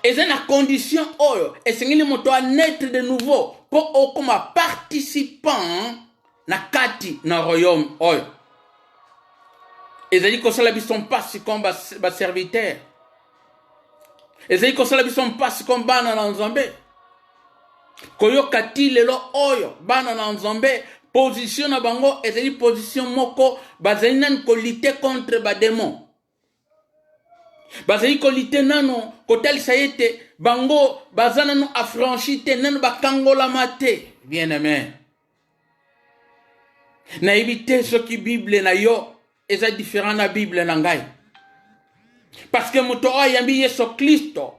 Et c'est la condition oyo, et c'est ngili moto à naître de nouveau pour o comme participant na kati na royaume oyo. Et zeli ko sala bison pas comme ba serviteur. Ezali kosala biso mpasi comme bana na nzambe. Koyoka ti lelo oyo bana na nzambe position na bango ezali position moko bazali nan ko lutter contre ba démon. Bazali ko lutter nano kotalisa yete bango bazana no affranchi te nano bakangola mate. Bien-aimé. Na éviter ce qui Bible na yo eza différent na Bible na ngai. Parce que moto ayambi Yesu Kristo,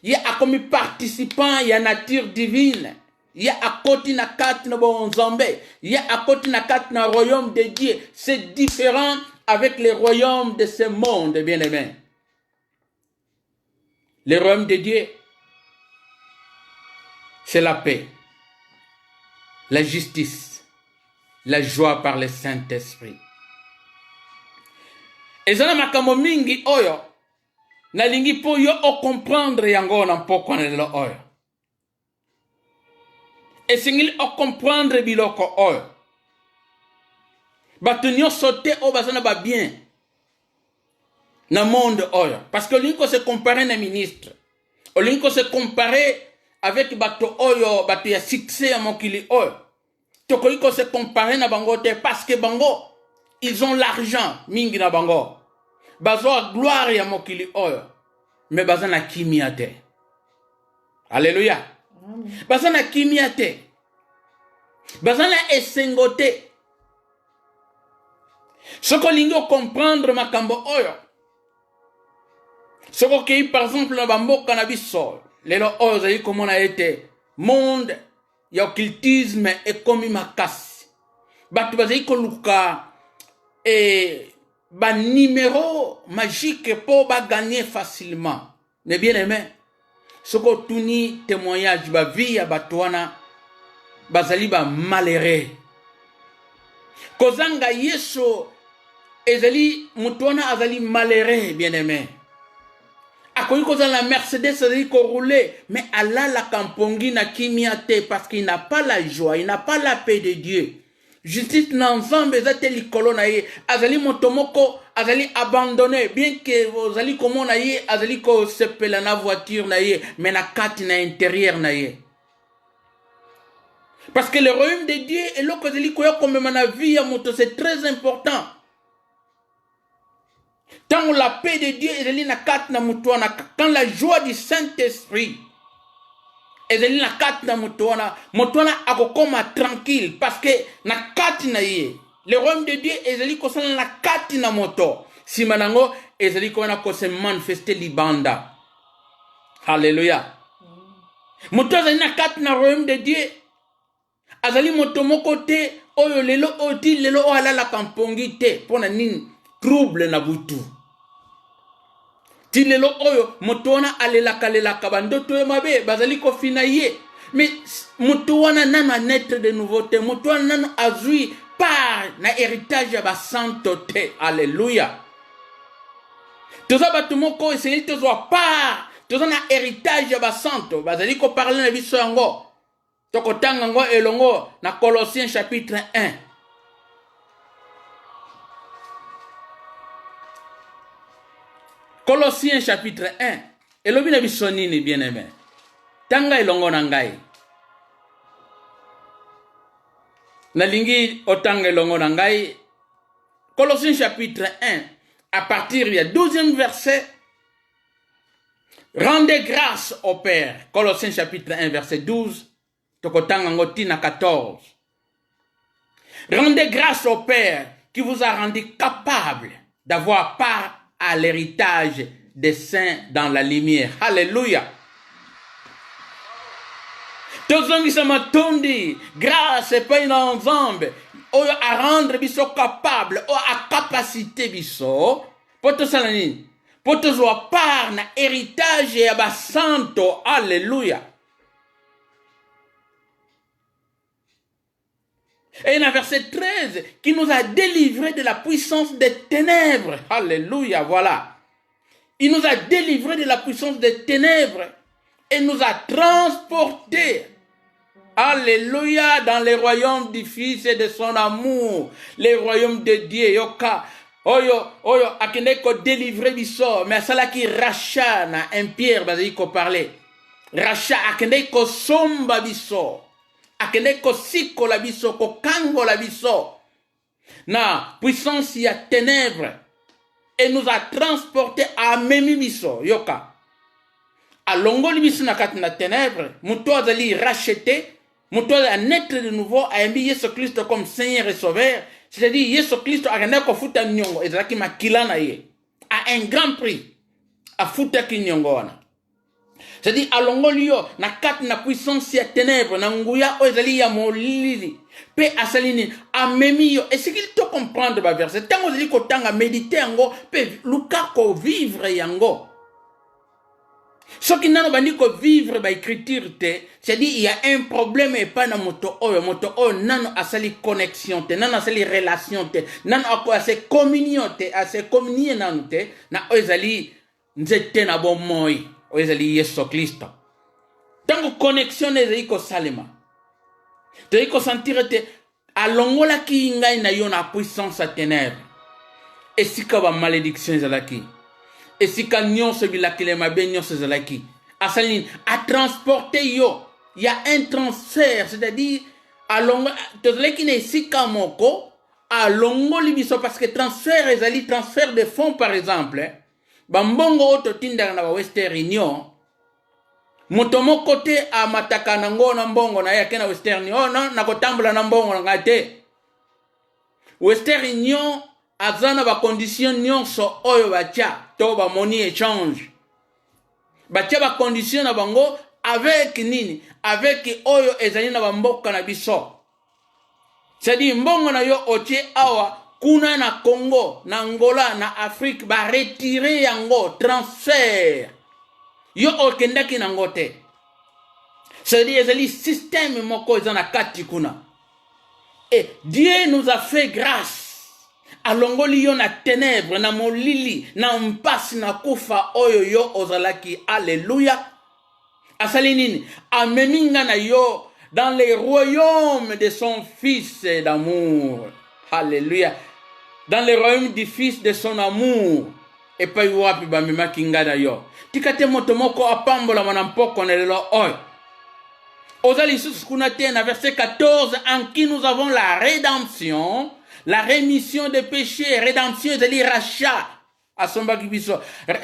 il a comme participant, il y a nature divine. Il y a à côté na kati na bon Nzambe, il y a à côté na kati na royaume de Dieu. C'est différent avec les royaumes de ce monde, bien-aimé. Le royaume de Dieu, c'est la paix, la justice, la joie par le Saint-Esprit. Et ça na makambo mingi oyo nalingi po yo ocomprendre yango na mpoko na lelo oyo esengeli ocomprendre biloko oyo bato nyonso te oyo baza na babien na monde oyo parce que olingi kose compare na ministre olingi kose compare avec bato oyo bato ya succès ya mokili oyo tokoki kose compare na bango te parce que bango ils ont l'argent mingi na bango bazwa gloire ya mokili oyo mais baza na kimia te alléluia baza na kimia te baza na esengo te soko lingi comprendre makambo oyo soko kei par exemple na bamboka na biso lelo oyo zali komona ete monde ya occultisme ekomi makasi bato bazali koluka ba numéro magique pour ba gagner facilement mais bien aimé soko tuni témoignage ba vie ya bato wana bazali ba malheureux kozanga yeso ezali mutu wana azali malheureux bien aimé akoki kozala la Mercedes azali rouler mais alala kampongi na kimia te parce qu'il n'a pas la joie il n'a pas la paix de Dieu justice na nzambe eza te likolo na ye azali moto moko azali abandonné bien que ozali komona ye azali kosepela na voiture na ye mais na kati na intérieur na ye parce que le royaume de Dieu eloko ezali koya komema na vie ya moto c'est très important tant la paix de Dieu ezali na kati na moto wana quand la joie du Saint-Esprit ezali na kati na moto wana akokoma tranquille parce que na kati na ye le royaume de Dieu ezali kosala na kati na moto sima nango ezali kona kose manifester libanda haleluya moto azali na kati na royaume de Dieu azali moto moko te oyo lelo oti lelo o alala kampongi te pona nini trouble na butu ti lelo oyo moto wana alelaka bandoto ye mabe bazali kofina ye mais moto wana nana naître de nouveauté moto wana nana azui par na héritage ya basanto te alléluia toza bato moko esengeli tozwa par toza na héritage ya basanto bazali koparle na biso yango tokotanga yango elongo na Colossiens chapitre 1 Colossiens chapitre 1 elobi na biso nini bien aimé tanga elongo na ngai nalingi otanga elongo na ngai Colossiens chapitre 1 à partir du 12e verset rendez grâce au Père Colossiens chapitre 1 verset 12 tokotanga ngo tina 14 rendez grâce au Père qui vous a rendu capable d'avoir part à l'héritage des saints dans la lumière. Alléluia. Tozongisa matondi, grâce et pas ensemble, à rendre biso capable, à capacité biso, pour tout ça, pour tout ça, par na héritage et à santo. Alléluia. Et dans verset 13, qui nous a délivrés de la puissance des ténèbres. Alléluia, voilà. Il nous a délivrés de la puissance des ténèbres et nous a transportés. Alléluia, dans les royaumes du Fils et de son amour. Les royaumes de Dieu. Yoka. Oyo, akende ko délivrer biso. Mais cela qui rachat na un Pierre, bazali ko parler. Rachat, akende ko somba biso. Akende ko siko la biso, ko kango la biso. Na puissance ya ténèbres. Et nous a transportés à memi biso. Yoka. A longo li biso na kati na ténèbres. Muto azali racheté. Muto a naître de nouveau. A embi Yesu Christ comme Seigneur et Sauveur. C'est-à-dire Yesu Christ akende ko futa nyongo. Ezalaki makila na ye. A un grand prix. A futa ki nyongo wana. C'est-à-dire, alongo liyo, na kat na puissance ya ténèbres, na nguya o ezali ya molili, pe asalini, a memi yo. Et ce qu'il te comprendre ba verset, tango zali ko tanga méditer yango, pe luka ko vivre yango. Ce qui n'a pas dit que vivre ba écriture te, c'est-à-dire il y a un problème et pas na moto oyo nano asali connexion te, nano asali relation te, nano asali communion te, asali communier nano te, na ezali nzete na bomoi oyo ezali Yesu Kristo. Tango connexion ezali kosalema tozali kosentir ete alongolaki ngai na yo na puissance ya ténèbre. Esika ba malédiction ezalaki, esika nyonso bilakile mabe nyonso ezalaki, asali nini? A transporter yo. Il y a un transfert, c'est-à-dire tozalaki na esika moko alongoli biso, parce que transfert ezali transfert de fonds. Par exemple bambongo oyo totindaka na ba Western Union, moto moko te amataka nango na mbongo na ye ake na Western Union, oh non, nakotambola na mbongo na ngai te. Western Union aza na bacondition nyonso oyo batia to ba money échange, batia bacondition na bango avec nini? Avec oyo ezali na bamboka na biso. C'est-à-dire mbongo na yo otie awa kuna na Congo, na Angola, na Afrique, ba retirer yango transfert yo okendaki nango te. C'est-à-dire ezali système moko eza na kati kuna. Et Dieu nous a fait grâce. Alongoli yo na ténèbre, na molili, na mpasi, na kufa oyo yo ozalaki. Alléluia. Asali nini? Ameminga na yo dans les royaumes de son fils d'amour. Alléluia. Dans les royaumes du fils de son amour. Et pas wapi bamema kinga na yo. Tikate moto moko apambola manampoko na lelo oyo. Ozali sous kunate na verset 14, en qui nous avons la rédemption, la rémission des péchés. Rédemption ezali rachat. Asombaki biso.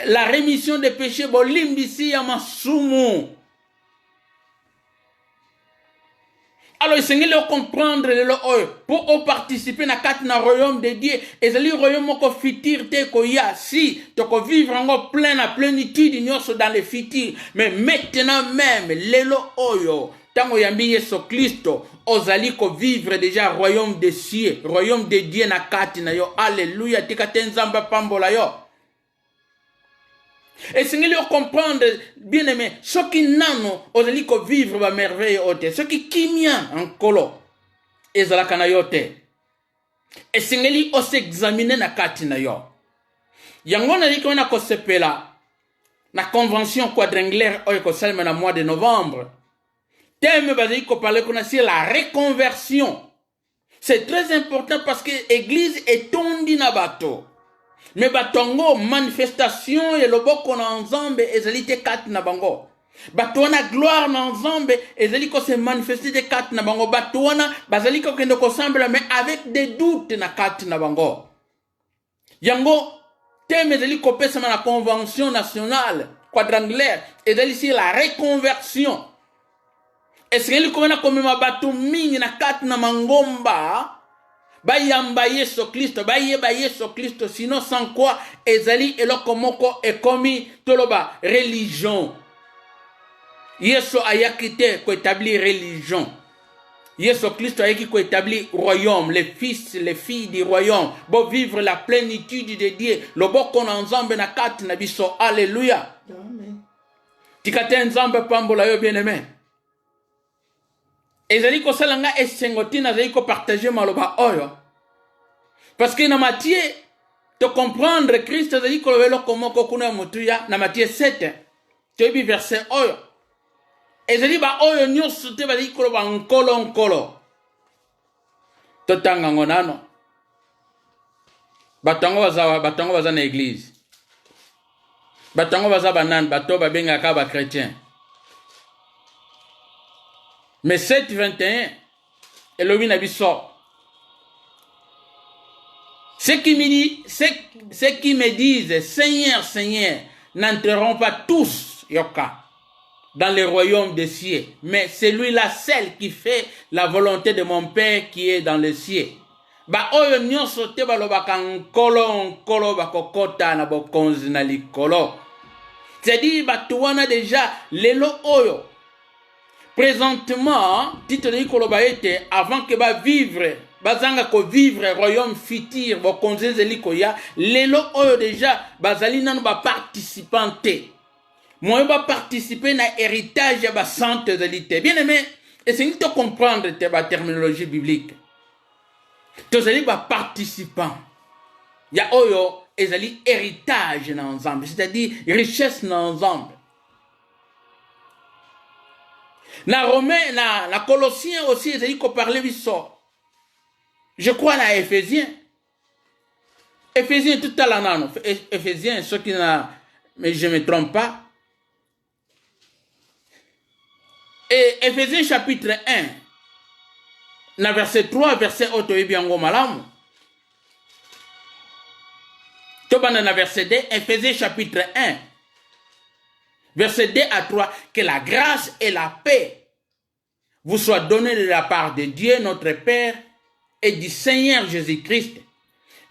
La rémission des péchés bolimbisi ya masumu. Alors, il s'engage à comprendre pour participer à la royaume de Dieu. Et c'est le royaume qui fitir te koya si tu peux vivre en plein la plénitude dans le futur. Mais maintenant même, lelo oyo tango yambi Yesu Kristo ozali ko vivre déjà royaume de cieux, royaume de Dieu na kati na yo. Alléluia, tikate nzamba pambola yo. Et c'est de comprendre, bien aimé, ce qui nano, ozali ko vivre ba merveille ote, ce qui kimia en kolo, ezala kana yote. Et c'est de s'examiner na kati na yo. Yango na liko na ko sepela na convention quadrangulaire oyo ko salma na mois de novembre. Thème bazali ko parler qu'on a sur la reconversion. C'est très important parce que l'église est tondue na bateau. Mais batongo manifestation et le boko na nzambe ezali te kat na bango. Batwana gloire na nzambe ezali ko se manifester te kat na bango. Batwana bazali ko kende ko sembla mais avec des doutes na kat na bango. Yango thème ezali ko pesa na convention nationale quadrangulaire ezali si la reconversion. Ezali ko na komema batu mingi na kat na mangomba. Bayamba Yesu Kristo, bayeba Yesu Kristo, sinon sans quoi ezali eloko moko ekomi toloba religion. Yesu ayakite ko établir religion. Yesu Kristo ayaki ko établir royaume, les fils, les filles du royaume, bo vivre la plénitude de Dieu. Loboko na nzambe na kati na biso. Alléluia. Amen. Tikate nzambe pambola yo bien-aimé. Ezali ko salanga esengoti na zali ko partager maloba oyo. Parce que na Matthieu te comprendre Christ ezali ko lobelo komoko kuna mutuya na Matthieu 7. Tu bi verset oyo. Ezali ba oyo nyonso te bali ko loba nkolo. Totanga ngonano. Batango baza na église. Batango baza banane bato babenga ka ba chrétien. Mais 7:21, Elohim n'a biso. Ceux qui me disent, Seigneur, Seigneur, n'entreront pas tous, yoka, dans le royaume des cieux, mais c'est lui-là seul qui fait la volonté de mon Père qui est dans le ciel. Ba oyo nyonso te balobaka nkolo bakokota na bokonzi na likolo. C'est-à-dire batuwana déjà lelo oyo. Présentement, titre de Kolobaete, avant que ba vivre, bazanga ko vivre royaume futur, bo konzenze likoya, lelo oyo déjà, bazali nanu ba participante. Moi ba participer na héritage ya ba sainte élite. Bien aimé, et c'est de comprendre ta terminologie biblique. Tozali ba participant. Ya oyo ezali héritage na ensemble, c'est-à-dire richesse na ensemble. Na Romain, na Colossiens aussi, ezali ko parler biso. Je crois na Éphésiens. Éphésiens tout à l'heure, Éphésiens, ceux qui n'a, mais je ne me trompe pas. Et Éphésiens chapitre 1, na verset 3, verset auto ebiango malamu. Tobana na verset 2, Éphésiens chapitre 1, verset 2 à 3, que la grâce et la paix vous soient données de la part de Dieu, notre Père, et du Seigneur Jésus-Christ.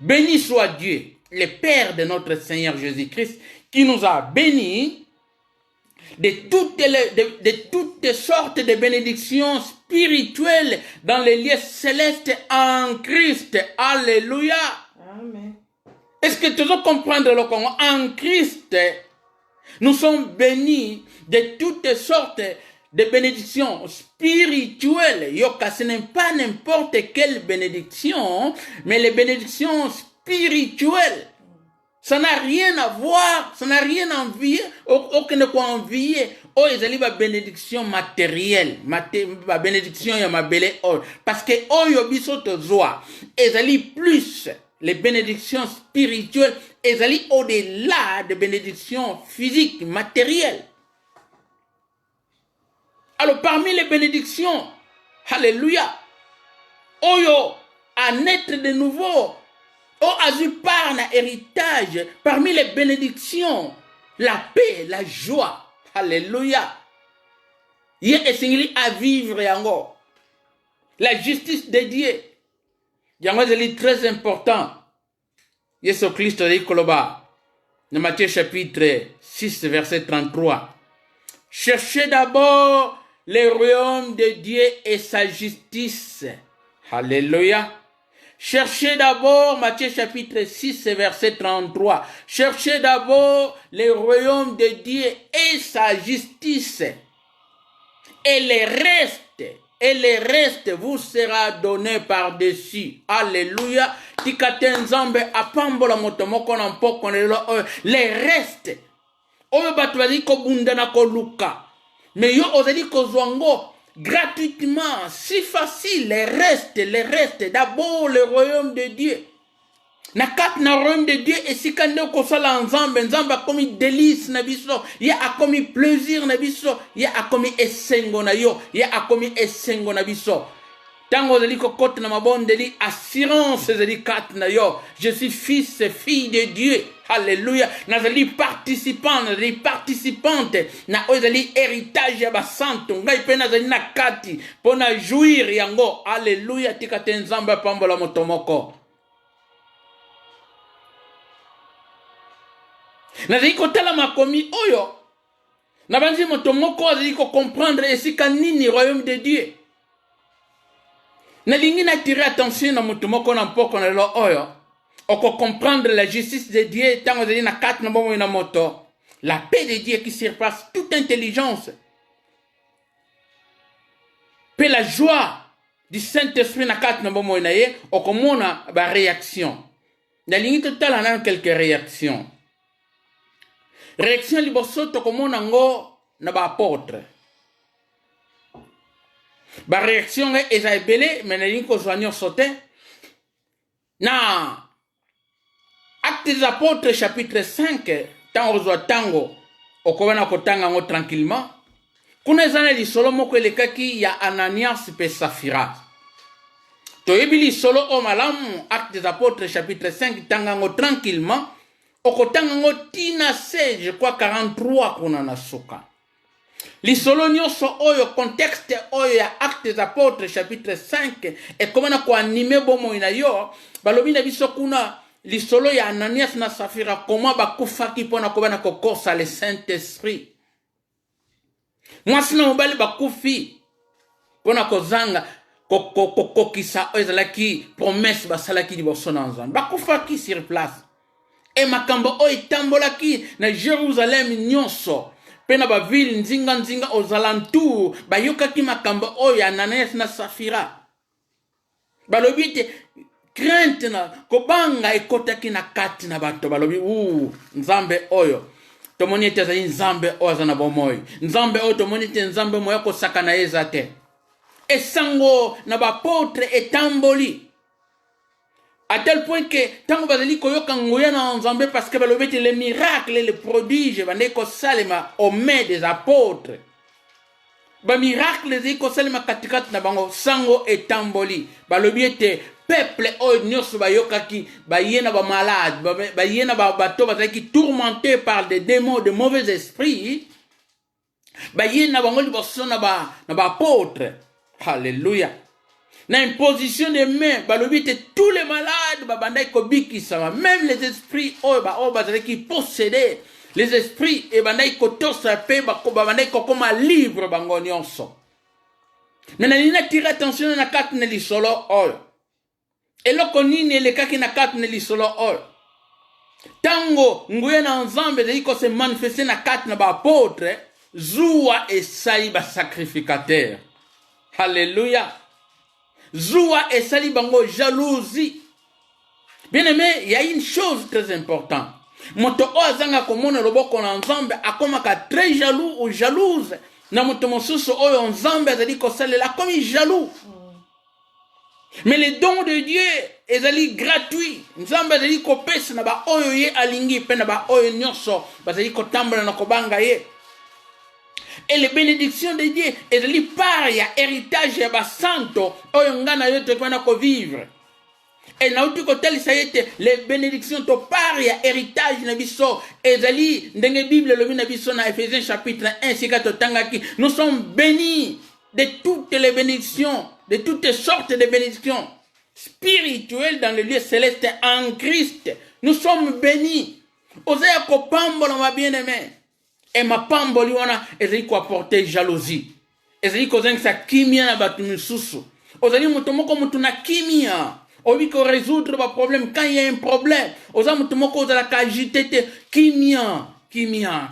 Béni soit Dieu, le Père de notre Seigneur Jésus-Christ, qui nous a bénis de toutes sortes de bénédictions spirituelles dans les lieux célestes en Christ. Alléluia. Amen. Est-ce que tu veux comprendre le Congo? En Christ, nous sommes bénis de toutes sortes de bénédictions spirituelles. Yoka, ce n'est pas n'importe quelle bénédiction, mais les bénédictions spirituelles. Ça n'a rien à voir, ça n'a rien à envier, aucun quoi envier. Oh, ils ont la bénédiction matérielle, la bénédiction ya mabele oh, parce que oh yobiso to zoa, ils ont plus les bénédictions spirituelles, ils ont au-delà des bénédictions physiques, matérielles. Alors parmi les bénédictions, alléluia, oh yo, à naître de nouveau. Oh, azu par un héritage, parmi les bénédictions, la paix, la joie. Alléluia. Yé esingili à vivre yango. La justice de Dieu. Yango c'est très important. Yesu Christ dit koloba. Dans Matthieu chapitre 6 verset 33. Cherchez d'abord le royaume de Dieu et sa justice. Alléluia. Cherchez d'abord, Matthieu chapitre 6, verset 33. Cherchez d'abord le royaume de Dieu et sa justice. Et le reste vous sera donné par-dessus. Alléluia. Tikatenzambe apambola motomoko na mpoko lelo. Le reste. Oyo batu bali ko bundana ko luka. Mais yo ozali ko zwango. Gratuitement, si facile, les restes, d'abord le royaume de Dieu. Na kat na royaume de Dieu et si kande ko sala nzambe a komi délice na biso, ya a komi plaisir na biso, ya a komi esengo na yo, ya a komi esengo na biso. Tango zeli ko kote na mabonde li assurance zeli kat na yo. Je suis fils et fille de Dieu. Alléluia. Nazali participant, nazali participante. Na ozali héritage ya basanto. Ngai pe nazali na kati. Pona jouir yango. Alléluia. Tika tenzamba pambola motomoko. Nazali kotala makomi oyo. Nabanzi motomoko azali ko comprendre esika nini royaume de Dieu. Nalingi na tirer attention na motomoko na mpoko na lo oyo. Oko comprendre la justice de Dieu, tant que na kat na bomo na moto, la paix de Dieu qui surpasse toute intelligence, puis la joie du Saint-Esprit na kat na bomo na ye, oko mona ba réaction. Na lingi total na quelques réactions. Réaction liboso to ko mona ngo na ba apôtre. Ba réaction est belé, mais na lingi ko soigner sauter. Na Actes des Apôtres, chapitre 5, tango, okobana kotanga ngo tranquillement. Kuna ezana li solo moko elekaki ya Ananias pe Safira. Toyebi li solo o malamu, Actes des Apôtres, chapitre 5, tanga ngo tranquillement. Okotanga ngo tina 16, je crois 43 kuna na soka. Li solo nyonso oyo, contexte oyo ya Actes des Apôtres, chapitre 5, et komana ko animé bomo ina yo, balobi na biso kuna, L'isolo ya Ananias na Safira comment bakufaki pona kobana kokosa le Saint-Esprit. Mwasi na mobali bakufi pona kozanga kokisa ezalaki promesse basalaki liboso na Nzambe. Bakufaki sur place. E makambo o itambolaki na Jérusalem nyonso. Pena ba ville nzinga aux alentours bayokaki makambo o ya Ananias na Safira. Balobite crainte na kobanga ekotaki na kati na bato balobi nzambe oyo tomoni ete azali nzambe oyo aza na bomoi, nzambe oyo tomoni ete nzambe moya kosakana ye eza te. Esango na bapotre etamboli à tel point que tango bazali koyoka nguya na nzambe parce que balobi ete les miracles et les prodiges bande kosalema aux mains des apôtres, ba miracle ezali kosalema katikati na bango, sango etamboli balobi ete peuple oyo nyonso bayokaki baye na bamalade, baye na bato bazalaki tourmentés par des démons, de mauvais esprits, baye na bango liboso na baapôtre. Alléluia. Na imposition des mains balobi ete tous les malades babandaki kobikisama, même les esprits oyo bazalaki possédés, les esprits ebandaki kotosa pe babandaki kokoma libre bango nyonso. Nana nina tira attention na kati na lisolo oyo. Eloko nini elekaki na kati na lisolo oyo. Tango nguya na nzambe ezali kose manifester na kati na baapôtre, zuwa esali basacrificateur. Alléluia. Zoua et sali bango jalousie. Bien aimé, il y a une chose très importante. Moto ozanga komona loboko na nzambe akomaka très jaloux ou jalouse. Na moto mosusu oyo nzambe azali kosalela comme jaloux. Mais les dons de Dieu ezali gratuit. Nzambe azali kopesa na ba oyo ye alingi pe na ba oyo nyonso bazali kotambola na kobanga ye. Et les bénédictions de Dieu, et les part, il y a héritage, il y a santo, oyongana yote kwa nako vivre. Et na uti kotel ça y était, les bénédictions to part, il y a héritage na biso, et zali, ndenge Bible le na biso na Ephésiens chapitre 1, sikato tangaki, nous sommes bénis de toutes les bénédictions, de toutes sortes de bénédictions spirituelles dans le lieu céleste en Christ. Nous sommes bénis. Osea kopambola ma bien-aimé. Et ma pamboli wana ezali ko apporter jalousie. Ezali ko zengisa kimia na batu misusu. Ozali mutu moko mutu na kimia. Obi ko résoudre ba problème quand il y a un problème. Oza mutu moko ozala ka agiter kimia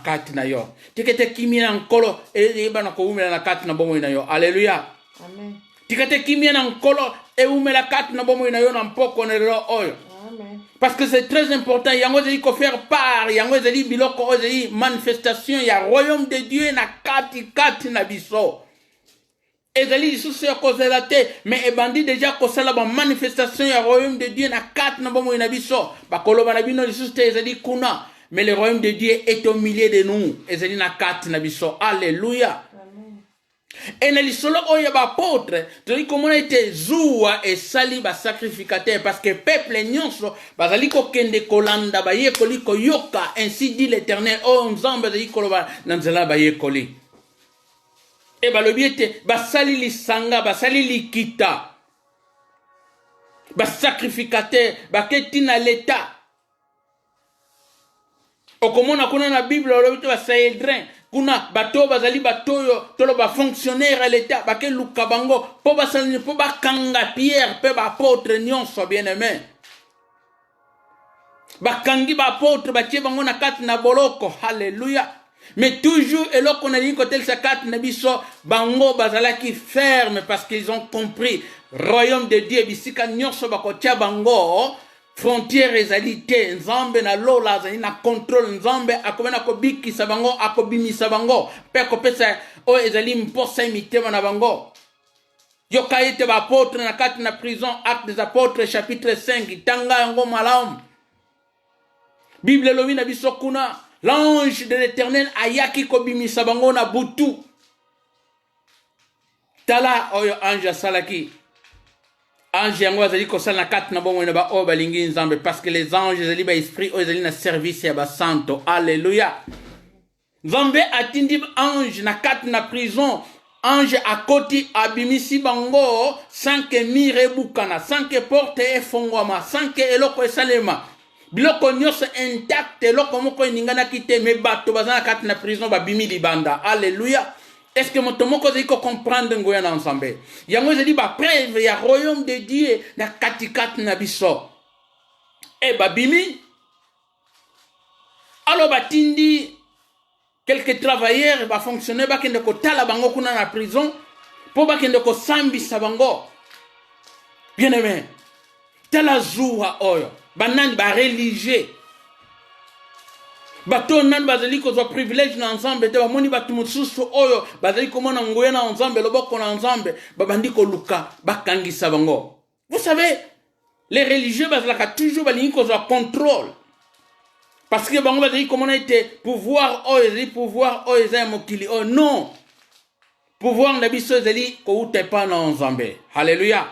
kati na yo. Tikete kimia nkolo eba na ko umela na kati na bomo na yo. Alléluia. Amen. Tikete kimia na nkolo e umela kati na bomo na yo na mpoko na lo oyo. Parce que c'est très important. Il y a un faire part, il y a une manifestation, il y a un royaume de Dieu na kati na biso. Et les sous cause la tête, mais et bandit déjà que ça la manifestation, il y a un royaume de Dieu na kati na bomo na biso. Ba koloba na bino sous ezali kuna, mais le royaume de Dieu est au milieu de nous. Ezali na kati na biso. Alléluia. Et dans l'isolo oya ba apôtre, tu dis comment était zoua et sali ba sacrificateur parce que peuple nyonso bazali ko kende kolanda ba ye koli ko yoka, ainsi dit l'Éternel. Oh nzambe bazali koloba nanzela ba ye koli. Et ba lobi ete ba sali lisanga, ba sali likita. Ba sacrificateur, ba ketina l'état. Okomona kuna na Bible lobi te ba saedrin. Kuna bato bazali batoyo tolo ba fonctionnaire à l'état ba ke luka bango po ba salini po ba kanga Pierre pe ba apôtre nyonso bien-aimé ba kangi ba apôtre ba tie bango na kati na boloko. Alléluia. Mais toujours eloko na liko tel sa kati na biso bango bazalaki ferme parce qu'ils ont compris royaume de Dieu bisika nyonso ba ko tia bango frontière ezali te. Nzambe na lola azali na contrôle. Nzambe akomena kobikisa bango akobimisa bango pe kopesa o ezali mposa mitema na bango. Yoka ete ba apôtre na kati na prison, Actes des Apôtres chapitre 5 tanga yango malamu. Bible lobi na biso kuna l'ange de l'Éternel ayaki kobimisa bango na butu. Tala oyo ange salaki. Ange yango azali kosala na kati na bomo na ba o balingi nzambe parce que les anges ezali ba esprit o ezali na service ya ba santo. Alléluia. Nzambe atindi ange na kati na prison. Ange akoti abimisi bango sans que mire bukana, sans que porte efongwama, sans que eloko esalema. Biloko nyonso intact, eloko moko eningana kite me bato bazana kati na prison babimi libanda. Alléluia. Est-ce que mon tomoko ziko comprendre ngoya na ensemble? Yango zeli ba preuve ya royaume de Dieu na katikat na biso. E babimi. Alors batindi quelques travailleurs ba fonctionnaires ba kende ko tala bango kuna na prison po ba kende ko sambisa bango. Bien aimé. tala zuwa oyo banani ba religieux bato nani bazali kozwa privilège na nzambe te bamoni bato mosusu oyo bazali komona nguya na nzambe loboko na nzambe babandi koluka bakangisa bango. Vous savez, les religieux bazalaka toujours balingi kozwa contrôle parce que bango bazali komona ete pouvoir oyo ezali pouvoir oyo eza ya mokili oyo. Non, pouvoir na biso ezali kouta epa na nzambe. Haleluya.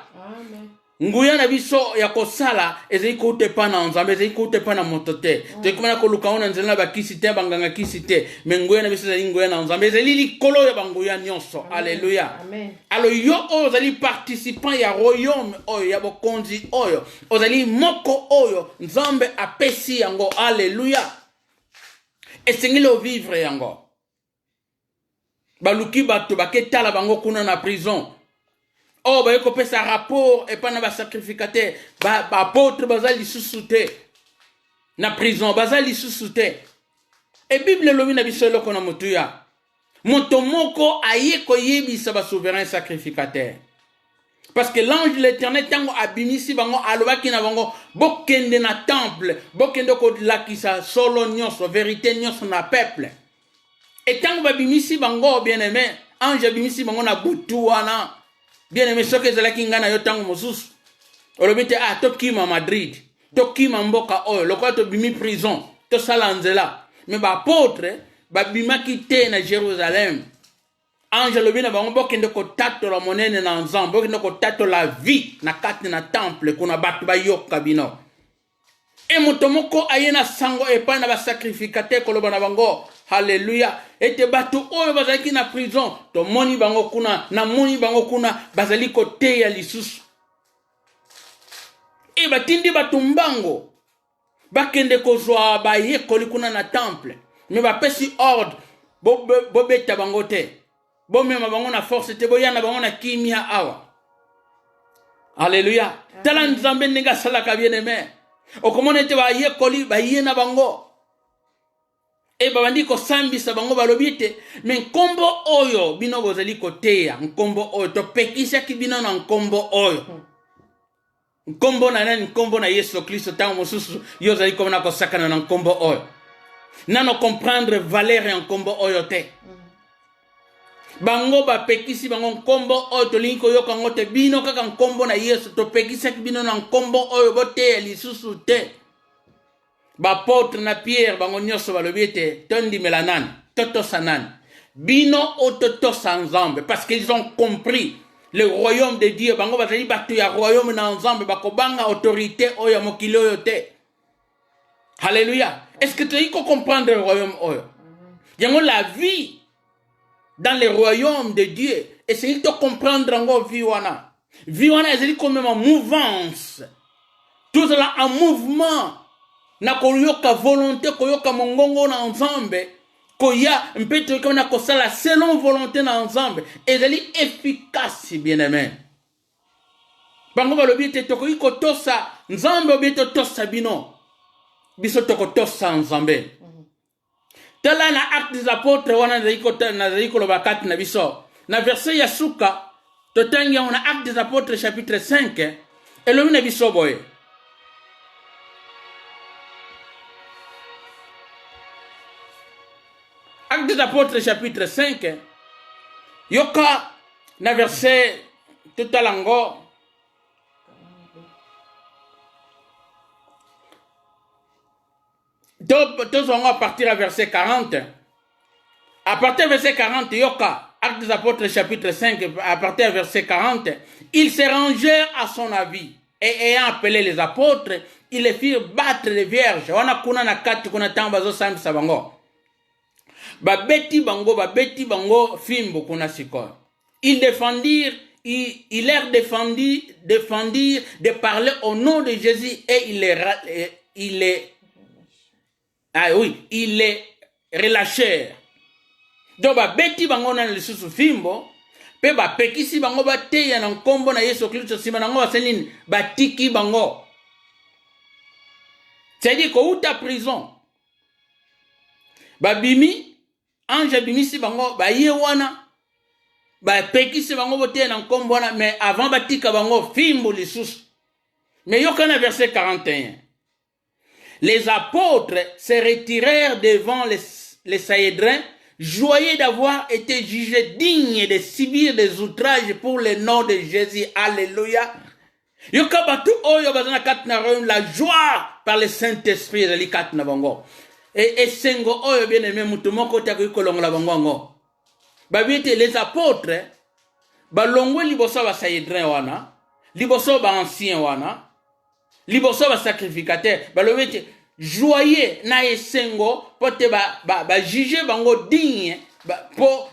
Nguya na biso ya kosala ezali kouta epa na nzambe, ezali kouta epa na moto te. Tokomana koluka ona nzela bakisi te banganga kisi te, mais nguya na biso ezali nguya na nzambe, ezali likolo ya banguya nyonso. Haleluya. Alors yo oyo ozali participant ya royaume oyo ya bokonzi oyo, ozali moko oyo nzambe apesi yango. Haleluya. Esengeli ovivre yango. Baluki bato baketala bango kuna na prison. Oh, ba yoko pesa rapport et pas na ba sacrificateur. Ba apôtre bazali sous-souté. Na prison bazali sous-souté. Et Bible lobi na biso loko na motuya. Moto moko aye ko yebisa ba souverain sacrificateur. Parce que l'ange de l'Éternel tango abimisi bango alobaki na bango bokende na temple, bokende ko lakisa solo nyonso, vérité nyonso na peuple. Et tango babimisi bango bien-aimé, ange abimisi bango na butu wana. Bien-aimé, ce que ezalaki ngana yo tango mosusu. Olobite tokima Madrid, tokima mboka oyo, lokola tobimi prison, tosala nzela. Mais ba apôtre babimaki te na Jérusalem. Ange lobi na bango bokende kotatola monene na nzambe, bokende kotatola vie na kati na temple kuna bato bayoka bino. Et moto moko aye na sango epai na ba sacrificateur koloba na bango. Hallelujah. Ete bato oyo bazalaki na prison, to moni bango kuna, na moni bango kuna bazali kote ya lisusu. E batindi bato mbango bakende kozwa baye koli kuna na temple. Me bapesi ordre bobeta bango te. Bomema bango na force te, boyana bango na kimia awa. Hallelujah. Tala nzambe ndenge asalaka bien-aimé. Okomona ete baye koli baye na bango. E babandi ko sambisa bango balobite, mais nkombo oyo bino bozali koteya, nkombo oyo to pekisa ki bino na nkombo oyo. Nkombo na nani? Nkombo na Yesu Kristo tango mosusu yo zali komona ko sakana na nkombo oyo. Nano comprendre valeur ya nkombo oyo te. Bango ba pekisi bango nkombo oyo to linko yoka ngote bino kaka nkombo na Yesu to pekisa ki bino na nkombo oyo boteya lisusu te. Bapôtre na Pierre bango nyonso balobite tondi melanani toto sanani bino ototo sanzambe parce qu'ils ont compris le royaume de Dieu. Bango bazali batu ya royaume na nzambe bakobanga autorité oyo mokili oyo te. Alléluia. Est-ce que tu as comprendre le royaume oyo? Yango la vie dans le royaume de Dieu, essayez de comprendre ngo vie wana. Vie wana ezali comme en mouvance. Tout cela en mouvement. Na koyoka volonté koyoka mongongo na nzambe koya mpeto kona kosala selon volonté na nzambe ezali efficace bien-aimé. Bango balobi te tokoki kotosa nzambe obito tosa bino biso tokotosa nzambe. Tala na Actes des Apôtres wana nazali koloba kati na biso na verset ya suka totangi on a Actes des Apôtres chapitre 5 elobi na biso boye. Actes des Apôtres chapitre 5 yoka na verset totalango tous à partir à verset 40. À partir du verset 40 yoka Actes des Apôtres chapitre 5 à partir du verset 40 ils se rangèrent à son avis et ayant appelé les apôtres ils les firent battre les vierges wana kuna na kati kuna tamba zo sambisa bango babeti bango fimbo kuna sikoyo. Ils défendirent, il leur défendirent de parler au nom de Jésus et ils les relâchèrent. Donc babeti bango na lisusu fimbo pe bapekisi bango bateya na nkombo na Yesu Kristo sima nango basenini batiki bango. C'est-à-dire kouta prison babimi ange bimisi bango baye wana ba pekisi bango bote na nkombo wana mais avant batika bango fimbo lisusu Mais yokana verset 41. Les apôtres se retirèrent devant les Sahédrins, joyeux d'avoir été jugés dignes de subir des outrages pour le nom de Jésus. Alléluia. Yokabatu oyo bazana katna la joie par le Saint-Esprit ezali katna bango. Et sengo oyo bien aimé mutumoko taku kolongola bango. Babite les apôtres balongwe liboso ba Sahédrins wana, liboso ba anciens wana, liboso ba sacrificateur, balobete joyeux na esengo pote ba juger bango digne po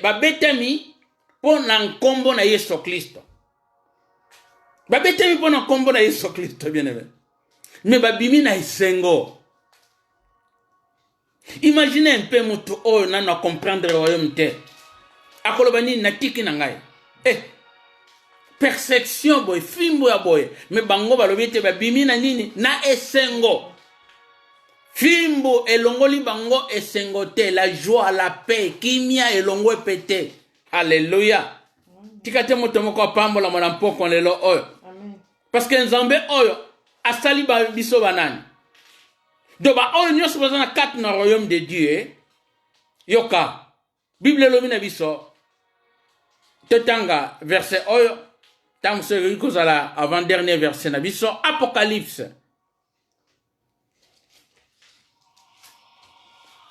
ba betami po na nkombo na Yesu Kristo. Ba betami po na nkombo na Yesu Kristo bien aimé. Mais ba bimi na esengo. Imaginez un peu mutu oyo na comprendre le royaume te. Akolobani na tiki na ngai. Perception boy, fimbo ya boy. Me bango balobete ba bimi na nini na esengo. Fimbo elongoli bango esengo te, la joie, la paix, kimia elongo epete. Alléluia. Tikate moto moko pambola mona mpoko lelo oyo. Parce que nzambe oyo asali ba biso banani. Do ba oyo nyos bazana kat na royaume de Dieu. Yoka. Bible lomina biso. Totanga verset oyo. Tam se rikozala avant dernier verset na biso Apocalypse.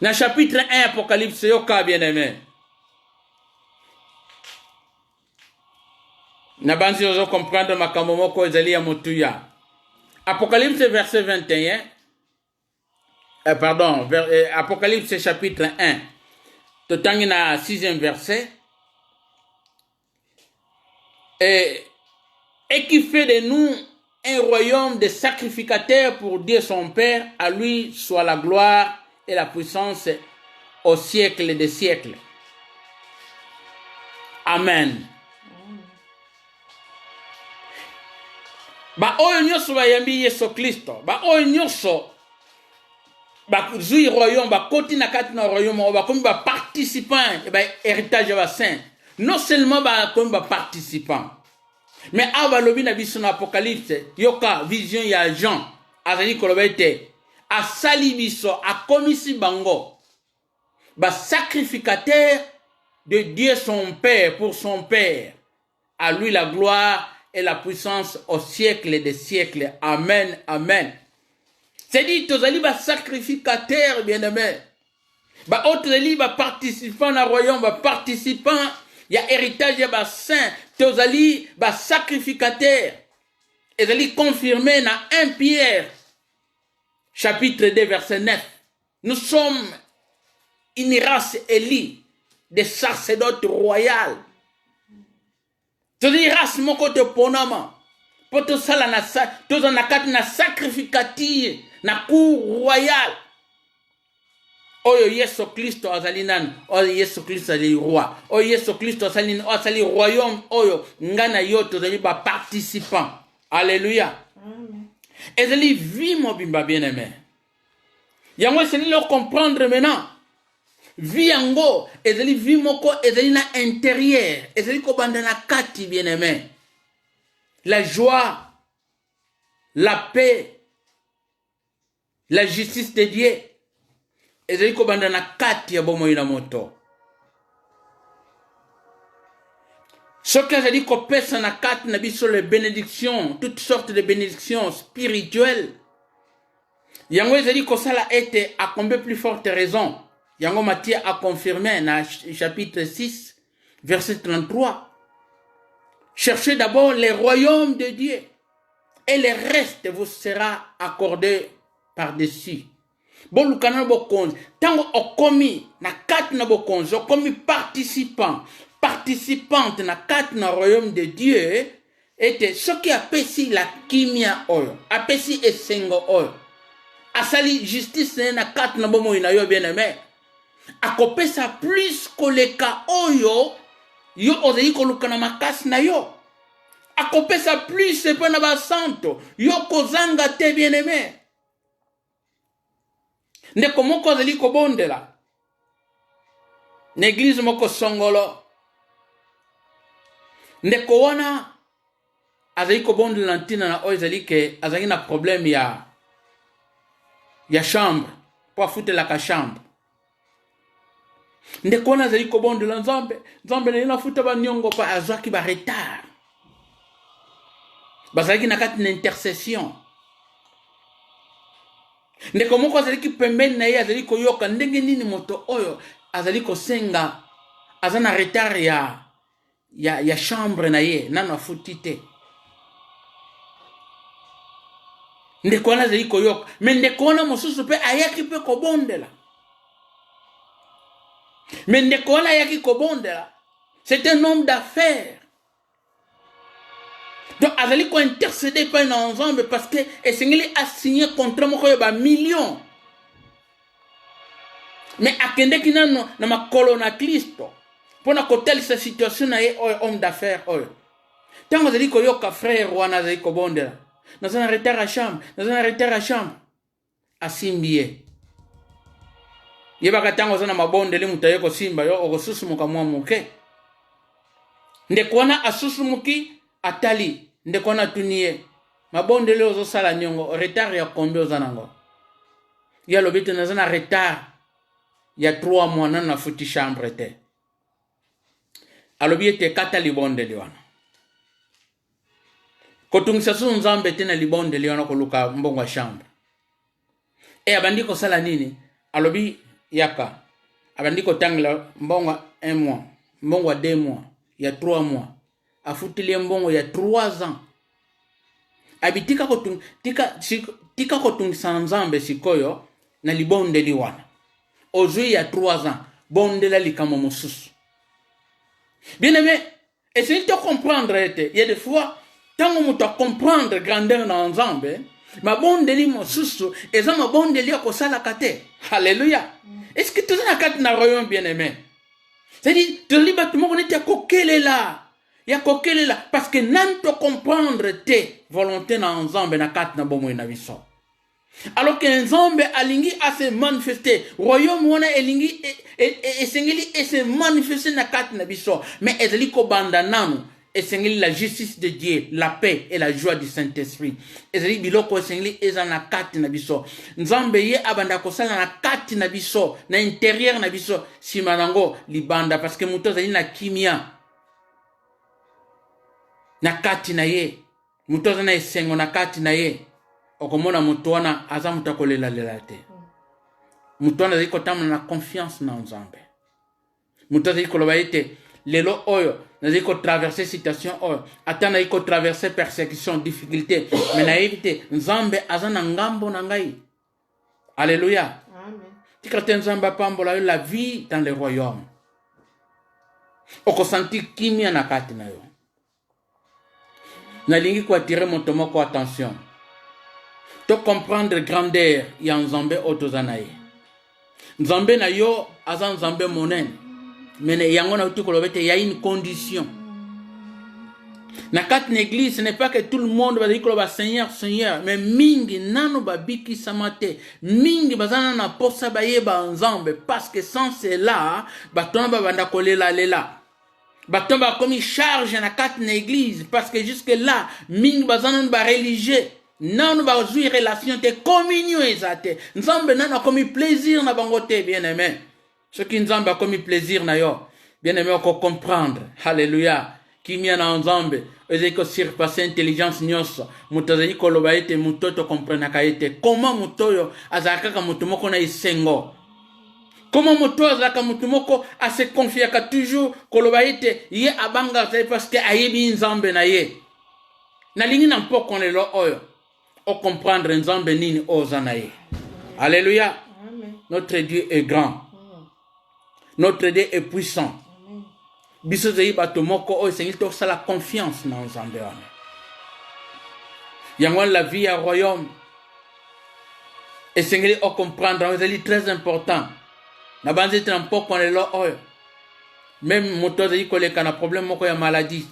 Na chapitre 1 Apocalypse yoka bien aimé. Na banzi ozo comprendre makambo moko ezali ya motuya. Apocalypse verset 21. Apocalypse chapitre 1. Totangi na 6e verset. Et qui fait de nous un royaume de sacrificateurs pour Dieu son Père, à lui soit la gloire et la puissance au siècle des siècles. Amen. Ba oyo nyoso ba yambi Yesu Kristo, ba oyo nyoso ba zui royaume, ba koti na kati na royaume, ba komi ba participant et ba héritage ba saint. Non seulement ba komi ba participant, mais ava lobi na biso na Apocalypse, yoka vision ya Jean, azali kolobete, a sali biso, a komisi bango, ba sacrificateur de Dieu son Père, pour son Père, à lui la gloire et la puissance au siècle des siècles. Amen, amen. C'est dit, tozali ba sacrificateur, bien-aimé. Ba tozali ba participant na royaume, ba participant, ya héritage ya ba saint, tozali ba sacrificateur. Ezali confirmé na 1 Pierre, chapitre 2, verset 9. Nous sommes une race élue, des sacerdotes royales. Tozali race moko te ponama. Poto sala na tozana kati na sacrificateur na cour royale. Oyo Yesu Kristo azali nan, oyo Yesu Kristo azali roi. Oyo Yesu Kristo azali royaume oyo ngana yo tozali ba participant. Alléluia. Amen. Ezali vie mobimba bien-aimé. Yango ezali le comprendre maintenant. Vie yango ezali vie moko ezali na intérieur, ezali ko banda na kati bien-aimé. La joie, la paix, la justice de Dieu. Ezali ko banda na kati ya bomo ina moto. Ce que j'ai dit qu'on pèse na kati na biso les bénédictions, toutes sortes de bénédictions spirituelles. Yango ezali ko sala ete à combien plus forte raison. Yango Matthieu a confirmé dans chapitre 6, verset 33. Cherchez d'abord les royaumes de Dieu et le reste vous sera accordé par-dessus. Bon, le canal bokon, tango okomi na kat na bokon, okomi participante na kat na royaume de Dieu, était ce qui a pesi la kimia oyo, a pesi esengo oyo, asali justice na kat na bomo ina yo bien-aimé, akopesa plus koleka oyo, yo ozeli koluka na makasi na yo, akopesa plus sepe na basanto, yo kozanga te bien-aimé. Ndeko moko azali kobondela n'église moko songolo ndeko wana azali kobondela ntina na oyo ezali ke azali na problème ya chambre po afutelaka chambre ndeko wana azali kobondela nzambe na ye nafuta baniongo mpo azwaki baretard bazalaki na kati na intercession ndeko moko azalaki pembeni na ye azali koyoka ndenge nini moto oyo azali kosenga aza na retard ya chambre na ye nano afuti te ndeko wana azali koyoka me ndeko wana mosusu mpe ayaki mpe kobondela me ndeko wana ayaki kobondela c'est un homme d'affaires donc azali kointercéder mpe na nzambe parce que esengeli asigné contrat moko oyo bamillion me akendeki nano na makolo na kristo mpona kotalisa situation na ye oyo homme d'affaires oyo ntango azali koyoka frère wana azali kobondela naza na retard ya chambre asimbi ye yebaka ntango oza na mabondeli moto aye kosimba yo okosusumuka mwa moke ndeko wana asusumuki atali ndeko wana atuni ye mabondeli ozosala niongo retard ya kombi oza nango ye alobi te naza na retard ya 3 mois nano nafuti chambre te alobi ete kata libondeli wana kotungisa su nzambe te na libondeli wana koluka mbongo ya chambre abandi kosala nini alobi yaka abandi kotangela mbongo 1 mois mbongo 2 mois ya 3 mois afutili mbongo ya 3 ans abitika tika kotungisa nzambe sikoyo na libondeli wana ozwi ya 3 ans bondela likamo mosusu bien aimé essayez de comprendre ete il y a des fois tango moto a comprendre grandeur na nzambe mabondeli mosusu eza mabondeli ya kosalaka te halleluya est-ce que toza na kati na royaume bien aimé c'est-à-dire tozali bato moko neti ya kokelela parce que nani to comprendre te volonté na nzambe na kati na bomoi na biso alors que nzambe alingi ase manifester royaume wana elingi esengeli ese manifester na kati na biso mais ezali kobanda nanu esengeli la justice de Dieu, la paix et la joie du Saint-Esprit. Ezali biloko esengeli eza na kati na biso. Nzambe ye abanda kosala na kati na biso, na intérieur na biso, simanango libanda parce que muto zali na kimia. Na kati na ye, muto zana esengo na kati na ye. Okomona muto wana aza mutakolela lela te. Muto wana zali kotamna na confiance na nzambe. Muto zali koloba ete lelo oyo nazali traverser situation oyo ata nazali traverser persécution difficulté mais nayebi te nzambe aza na ngambo na ngai alléluia amen tika te nzambe apambola yo la vie dans le royaume okosanti kimia na kati na yo nalingi koatire moto moko attention to comprendre grandeur ya nzambe oyo toza na ye nzambe na yo aza nzambe monene mais yango na uti y a une condition na kat l'église ce n'est pas que tout le monde va dire que Seigneur Seigneur mais mingi nano babiki samate mingi bazana na posa bayeba nzambe parce que sans cela batona babanda kolela lela batona ba komi charge na kat l'église parce que jusque là mingi bazana ba religieux nano ba jouir relation te communion ezate nzambe nano komi plaisir na bangote bien aimé. Ce qui nous a commis plaisir, bien aimé, on comprendre. Alléluia. Qui m'y a ensemble. Eze ko surpasser intelligence nyonso. Mutazali koloba ete mutoto comprendre kaete. Comment mutoyo azaka ka mutumoko na isengo. Comment mutoyo azaka mutumoko a se confier ka toujours koloba ete ye abanga parce que ayebi nzambe na ye. Na lingi na mpoko lelo oyo. O comprendre nzambe nini oza na ye. Alléluia. Amen. Notre Dieu est grand. Notre Dieu est puissant. Biso zai bato moko o Seigneur to sala confiance na nzambe wana. Yango la vie à royaume. Et Seigneur o comprendre c'est très important. Na banzi trampo kon le lo oyo. Même moto zai koleka na problème moko ya maladie.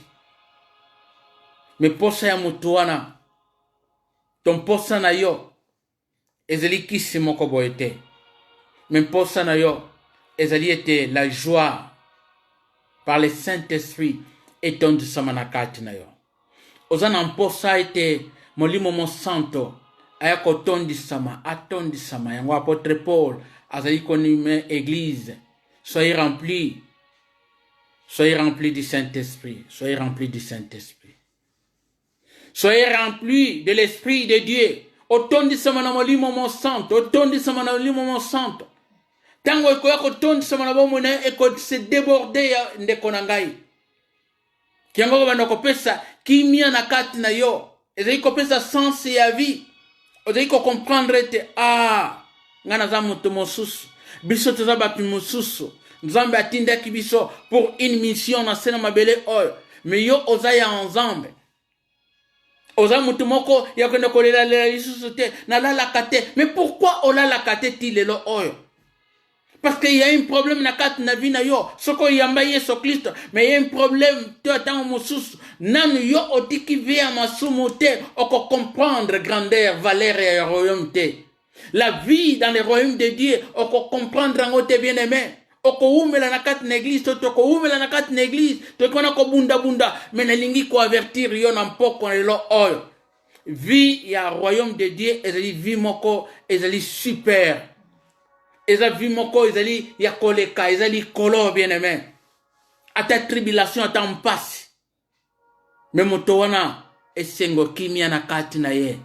Mais posa ya moto wana. Ton posa na yo ezeli kisi moko boete. Même posa na yo ezali était la joie par le Saint-Esprit et ton du samanakati na yo. ozana mposa ete molimo mo santo aya kotondisama atondisama yango apôtre Paul azali konime église. Soyez remplis du Saint-Esprit. Soyez remplis du Saint-Esprit. Soyez remplis de l'Esprit de Dieu. Otondisama na molimo mo santo. Otondisama na molimo mo santo. Tango ekoya kotondisama na bomone eko se déborder ya ndeko na ngai. Kiango ko banda kopesa kimia na kati na yo. Ezali kopesa sens ya vie. Ozali ko comprendre te ngana za mutu mosusu. Biso toza batu mosusu. Nzambe atindaki biso pour une mission na sena mabele oyo. Mais yo oza ya nzambe. Oza mutu moko ya kwenda kolela lisusu te na lalaka te. Mais pourquoi olalaka te ti lelo oyo? Parce qu'il y a un problème na kati na vie na yo. Soko yamba Yesu Kristo. Mais il y a un problème to atango mosusu. Nanu yo otiki via masumu te. Oko comprendre grandeur, valeur et royaume te. La vie dans le royaume de Dieu. Oko comprendre en te bien aimé. Oko umela na kati na église. Toko umela na kati na église. Toko na ko bunda bunda. Mais na lingi ko avertir yo na mpoko na lo oyo. Vie ya royaume de Dieu. Ezali vie moko. Ezali super. Eza vie moko ezali ya koleka, ezali kolo bien aimé. Ata tribulation ata mpasi. Mais moto wana esengo kimia na kati na ye.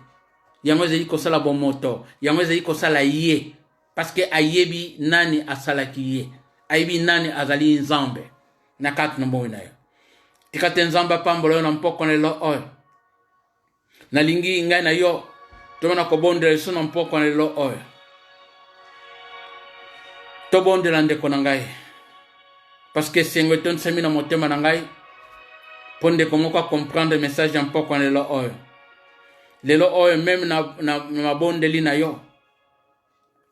Yango ezali kosala bomoto, yango ezali kosala ye. Parce que ayebi nani asalaki ye. Ayebi nani azali nzambe na kati na bomo na yo. Tikate nzamba pambolo yo na mpoko na lo oyo. Na lingi ngai na yo tomona ko bondela so na mpoko na lo oyo. Tobondela ndeko na ngai. Parce que sengo ton semi na motema na ngai. Ponde komoko comprendre le message en poko na lelo oyo. Lelo oyo même na mabondeli na yo.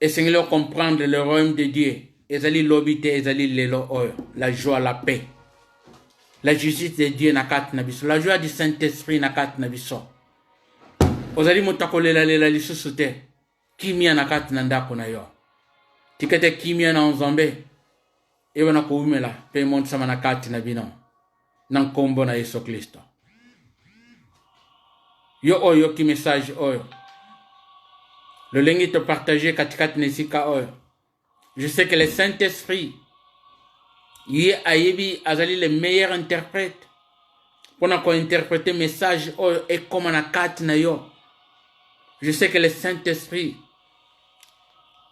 Essayez comprendre le royaume de Dieu. Ezali lobite ezali lelo oyo. La joie, la paix. La justice de Dieu na kati na biso. La joie du Saint-Esprit na kati na biso. Ozali mutakolela lela lisusu te. Kimia na kati na ndako na yo. Tikete kimia na nzambe. Ewa na kuumela. Pe monte sama na kati na bino. Na nkombo na Yesu Kristo. Yo oyo ki message oyo. Le lengi te partager katikati nesika oyo. Je sais que le Saint-Esprit Yé ayebi azali le meilleur interprète. Pour qu'on interpréter message oyo et comme na kati na yo. Je sais que le Saint-Esprit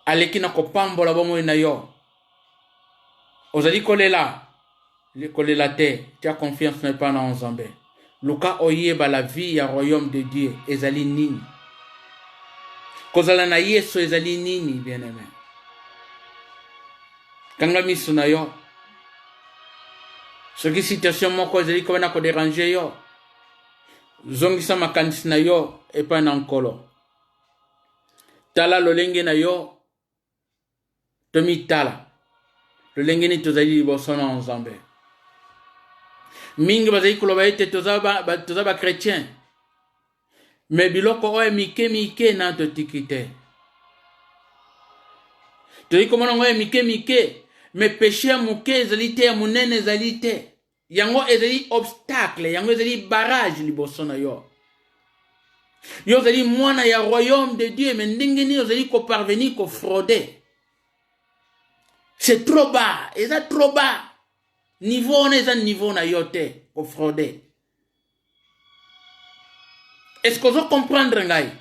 aleki na kopambola bomo na yo. Ozali kolela. Kolela te. Tu as confiance n'est pas dans Nzambe. Luka oyeba la vie ya royaume de Dieu. Ezali nini. Kozala na Yesu ezali nini bien aimé. Kanga misu na yo. Soki situation moko ezali ko na ko déranger yo. Zongisa makanisi na yo epa na nkolo. Tala lolenge na yo. Tomi tala. Lolenge ni tozali liboso na Nzambe. Mingi bazali kuloba ete tozaba chrétien. Mais biloko oye mike na totikite. Toyi komona ngoye mike. Mais péché ya muke ezali te ya munene ezali te. Yango ezali obstacle, yango ezali barrage liboso na yo. Yo ezali mwana ya royaume de Dieu, mais ndenge ni ezali ko parvenir ko frauder. C'est trop bas, eza trop bas. Niveau na eza niveau na yo te ko frauder. Est-ce que vous comprenez ngai?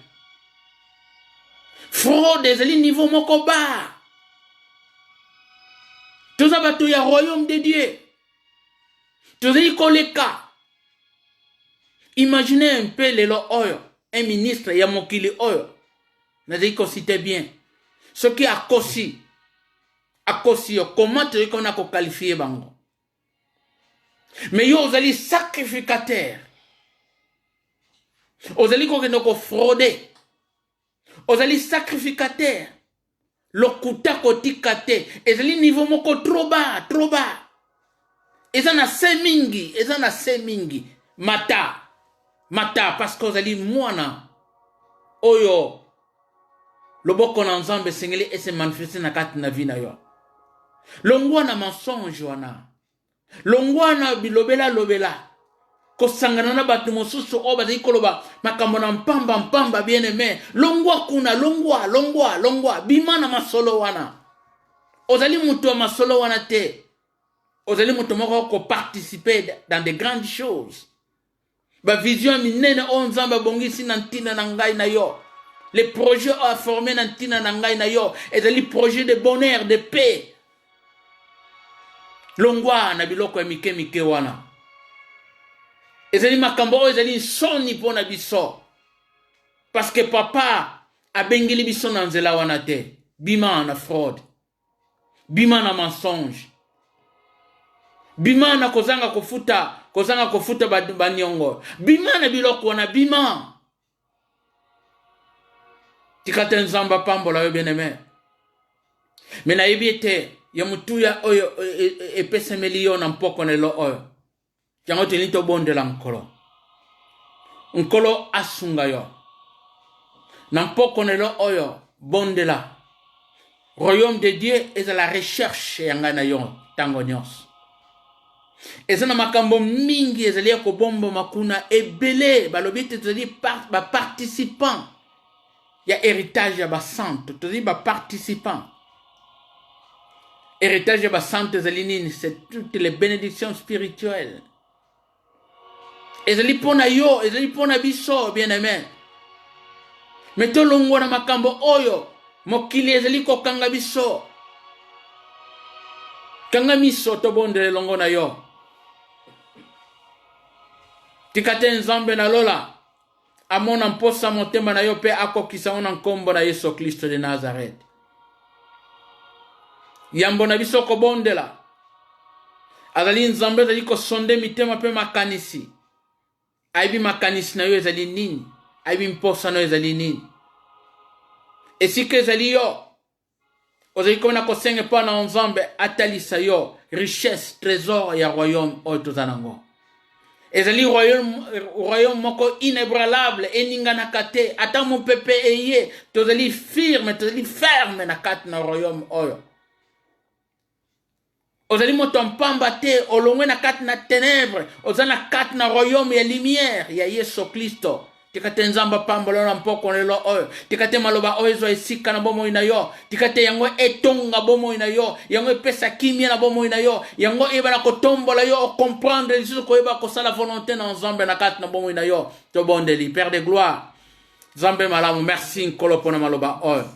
Fraude ezali niveau moko bas. Toza bato ya royaume de Dieu. Tozali koleka. Imaginez un peu lelo oyo. Un ministre ya mokili oyo. Nazali ko citer bien. Ce qui a kosi. Akosi yo. Comment tu qu'on a ko qualifier bango? Mais yo ozali sacrificateur. Ozali ko kendo ko frauder. Ozali sacrificateur. Lokuta kotika te. Ezali niveau moko trop bas. Eza na se mingi. Mata. Parce que ozali mwana. Oyo. Loboko na Nzambe sengeli ese manifeste na kati na vi na yo. Longwa na mensonge wana. Longwa na bilobela. kosangana na bato mosusu o bazali koloba makambo na mpamba bien aimé longwa kuna longwa bima na masolo wana ozali mutu wa masolo wana te ozali mutu moko ko participer dans de grandes choses ba vision minene o nzambe bongisi na ntina na ngai na yo les projets à former na ntina na ngai na yo ezali projet de bonheur de paix longwa na biloko ya mike wana ezali makambo oyo ezali soni mpo na biso parce que papa abengeli biso na nzela wana te bima na fraude bima na mensonge bima na kozanga kofuta baniongo bima na biloko wana bima tikata nzamba pambola yo bien-aimé me nayebi ete ya mutuya oyo epesemeli yo na mpokonelo oyo yango teni tobondela nkolo asunga yo na mpokonelo oyo bondela royaume de Dieu eza la recherche ya ngai na yo ntango nyonso eza na makambo mingi ezali ya kobomba makuna ebele balobi te tozali baparticipant ya héritage ya basante tozali baparticipant héritage ya basante ezali nini c'est toutes les bénédictions spirituelles ezali mpona yo ezali mpona biso bien-aimé me tolongwa na makambo oyo mokili ezali kokanga biso kanga miso tobondele longo na yo tika te nzambe na lola amona mposa motema na yo mpe akokisa ngo na nkombo na Yesu Kristo de Nazareth yambo na biso kobondela azali nzambe azali kosonde mitema mpe makanisi ayibi makanisi na yo ezali nini ayibi mposa na yo ezali nini esika ezali yo ozali komona kosenga mpo na nzambe atalisa yo richesse trésor ya royaume oyo toza nango ezali royaume moko inébranlable eninganaka te ata mopepe eye tozali ferme na kati na royaume oyo ozali moto mpamba te olongwe na kati na ténèbre oza na kati na royaume ya lumière ya Yesu Kristo tika te nzamba pambolo na mpokonelo oyo tika te maloba oyo ezwa esika na bomoi na yo tika te yango etonga bomoi na yo yango epesa kimia na bomoi na yo yango ebana kotombola yo comprendre lisusu koyeba kosala volonté na nzambe na kati na bomoi na yo tobondeli Père de gloire nzambe malamu merci nkolo mpona maloba oyo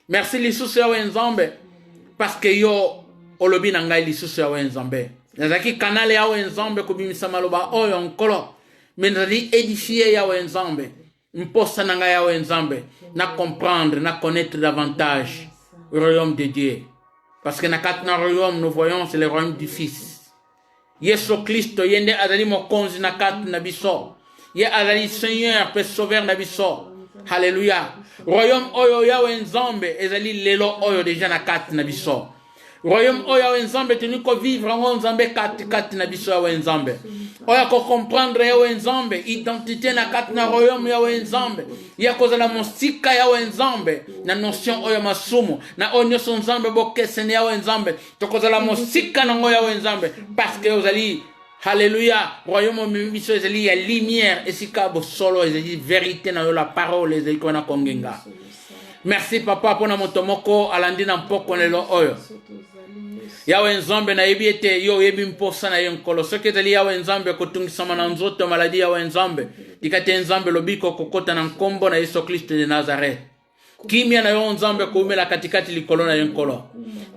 merci lisusu yawe nzambe parce que yo olobi na ngai lisusu yawe nzambe nazalaki kanale yawe nzambe kobimisa maloba oyo nkolo mais nazali édifier yawe nzambe mposa na ngai yawe nzambe na comprendre na connaître davantage le royaume de Dieu parce que na kati na royaume nous voyons c'est le royaume du fils Yesu Kristo yende azali mokonzi na kati na biso ye azali seigneur pe sauveur na biso haleluya royaume oyo yawe nzambe ezali lelo oyo deja na kati na biso royaume oyo yawe nzambe tenu ko vivre ngo nzambe kati na biso yawe nzambe oya ko comprendre yawe nzambe identité na kati na royaume yawe nzambe ya kozala mosika yawe nzambe na notion oyo masumu na oyo nyonso nzambe bokesene yawe nzambe tokozala mosika nango yawe nzambe parce que ozali Alléluia, royaume biso ezali ya lumière esika bosolo ezali vérité na yo la parole ezali kona kongenga. Merci papa pona moto moko alandi na mpokonelo oyo. Yawe nzambe na yebi ete yo yebi mposa na yenkolo soki ezali yawe nzambe kotungisama na nzoto maladi yawe nzambe dikate nzambe lobiko kokota na nkombo na Yesu Kristo de Nazareth. Kimia na yo nzambe kuumela katikati likolo na yenkolo.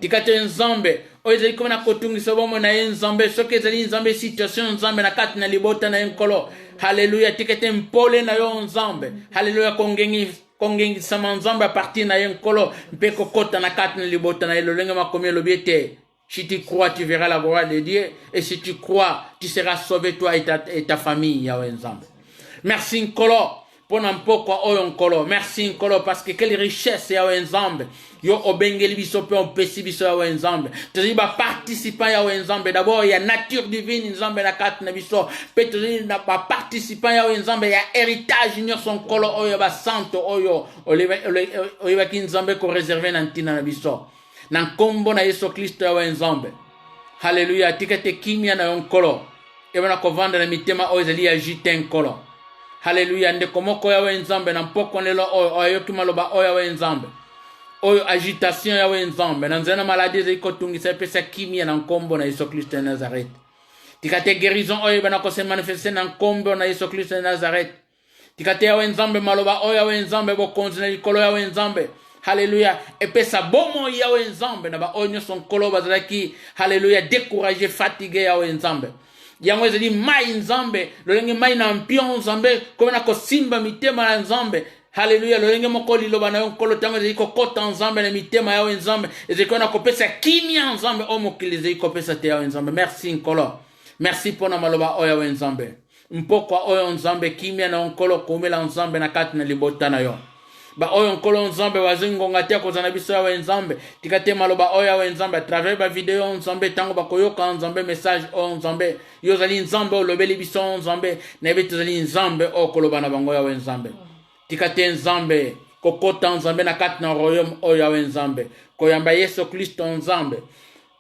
Dikate nzambe oyo ezali koma na kotungisa bomo na ye nzambe soki ezali nzambe situation nzambe na kati na libota na yenkolo. Haleluya tikete mpole na yo nzambe. Haleluya kongengisama nzambe a partir na yenkolo mpe kokota na kati na libota na ye lolenge makomi elobi ete si tu crois, tu verras la gloire de Dieu. Et si tu crois, tu seras sauvé, toi et ta famille, Yahweh Nzambe. Merci Nkolo. Pour n'importe oyo Nkolo. Merci Nkolo. Parce que quelle richesse, Yahweh Nzambe. Yo obengeli biso pe on pesi biso Yahweh Nzambe. Tu dis, participant Yahweh Nzambe. D'abord, il y a nature divine Nzambe na kati na biso. Pe tu dis, participant Yahweh Nzambe. Il y a héritage nyo son Nkolo oyo ba santo oyo. Oyo ba ki Nzambe ko réservé na ntina na biso. Na nkombo na Yesu Kristo yawe nzambe. Haleluya tikete kimia na yonkolo. ebana kovanda na mitema oyo ezali ya jite nkolo. Haleluya. Ndeko moko yawe nzambe na mpoko lelo oyo ayoki maloba oyo yawe nzambe. Oyo agitation yawe nzambe na nzela maladie ezali kotungisa epesa kimia na nkombo na Yesu Kristo ya Nazareth. Tikate guérison oyo ebana kose manifeste na nkombo na Yesu Kristo ya Nazareth. Tikate yawe nzambe maloba oyo yawe nzambe bokonzi na likolo yawe nzambe. Haleluya. Epesa bomo yawe nzambe na ba oyo nyonso nkolo bazalaki haleluya découragé fatigué yawe nzambe. Yango ezali mai nzambe lolenge mai na mpion nzambe komena kosimba mitema na nzambe. Haleluya. Lolenge moko liloba na yo nkolo tango ezali kokota nzambe na mitema yawe nzambe ezali kona kopesa kimia nzambe o mokili ezali kopesa te yawe nzambe. Merci nkolo. Merci pona maloba oyo yawe nzambe. Mpokwa oyo nzambe kimia na nkolo komela nzambe na kati na libota na yo. Ba oyo nkolo nzambe wazingonga tia kozana biso yawe nzambe tikate maloba oyo yawe nzambe à travers ba video nzambe tango bakoyoka nzambe message o nzambe yozali nzambe olobeli biso nzambe na yebi zali nzambe o koloba na bango yawe nzambe tikate nzambe kokota nzambe na kati na royaume oyo yawe nzambe koyamba Yesu Kristo nzambe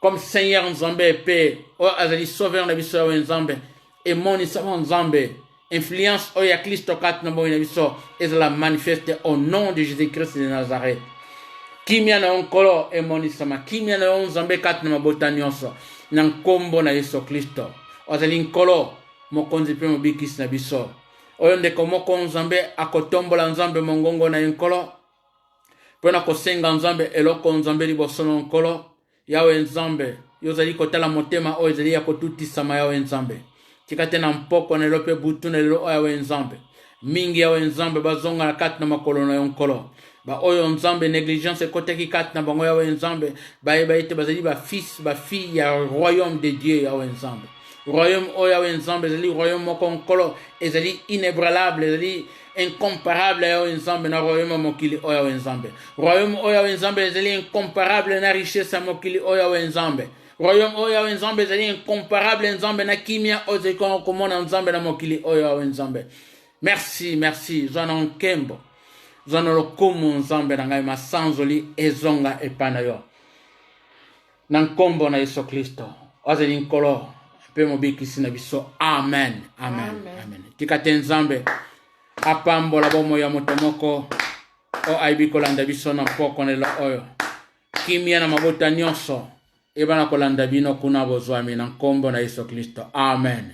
comme Seigneur nzambe pe o azali sauveur na biso yawe nzambe et moni sama nzambe. Influence oya Kristo kat na boy na biso ezala manifeste au nom de Jésus-Christ de Nazareth. Kimia na onkolo e monisama kimia na onzambe kat na mabota nyonso na nkombo na Yesu Kristo. Ozali nkolo mokonzi pe mobikisi na biso. Oyo ndeko moko nzambe akotombola nzambe mongongo na nkolo. Pona kosenga nzambe eloko nzambe liboso na nkolo. Yawe nzambe yozali kotala motema oyo ezali ya kotutisama yawe nzambe. Tikate na mpoko na lope butu na lelo yawe nzambe. Mingi yawe nzambe bazonga na kati na makolo na yonkolo. Ba oyo nzambe négligence koteki kati na bango yawe nzambe. Ba ite bazali ba fils ba fille ya royaume de Dieu yawe nzambe. Royaume oyo yawe nzambe ezali royaume moko nkolo ezali inébranlable ezali incomparable yawe nzambe na royaume mokili oyo yawe nzambe. Royaume oyo yawe nzambe ezali incomparable na richesse mokili oyo yawe nzambe. Royaume oyo yawe nzambe ezali incomparable nzambe na kimia oyo ezali komona nzambe na mokili oyo yawe nzambe. Merci, merci. Zwana nkembo. Zwana lokumu nzambe na ngai masanzoli ezonga epana yo. Na nkombo na Yesu Kristo. Ozeli nkolo. Pe mobikisi na biso. Amen. Amen. Amen. Tikate nzambe. Apambola bomo ya motomoko. O aibikola biso na poko nelo oyo. Kimia na mabota nyonso. Ebana kolanda bino kuna bozwami na nkombo na Yesu Kristo. Amen.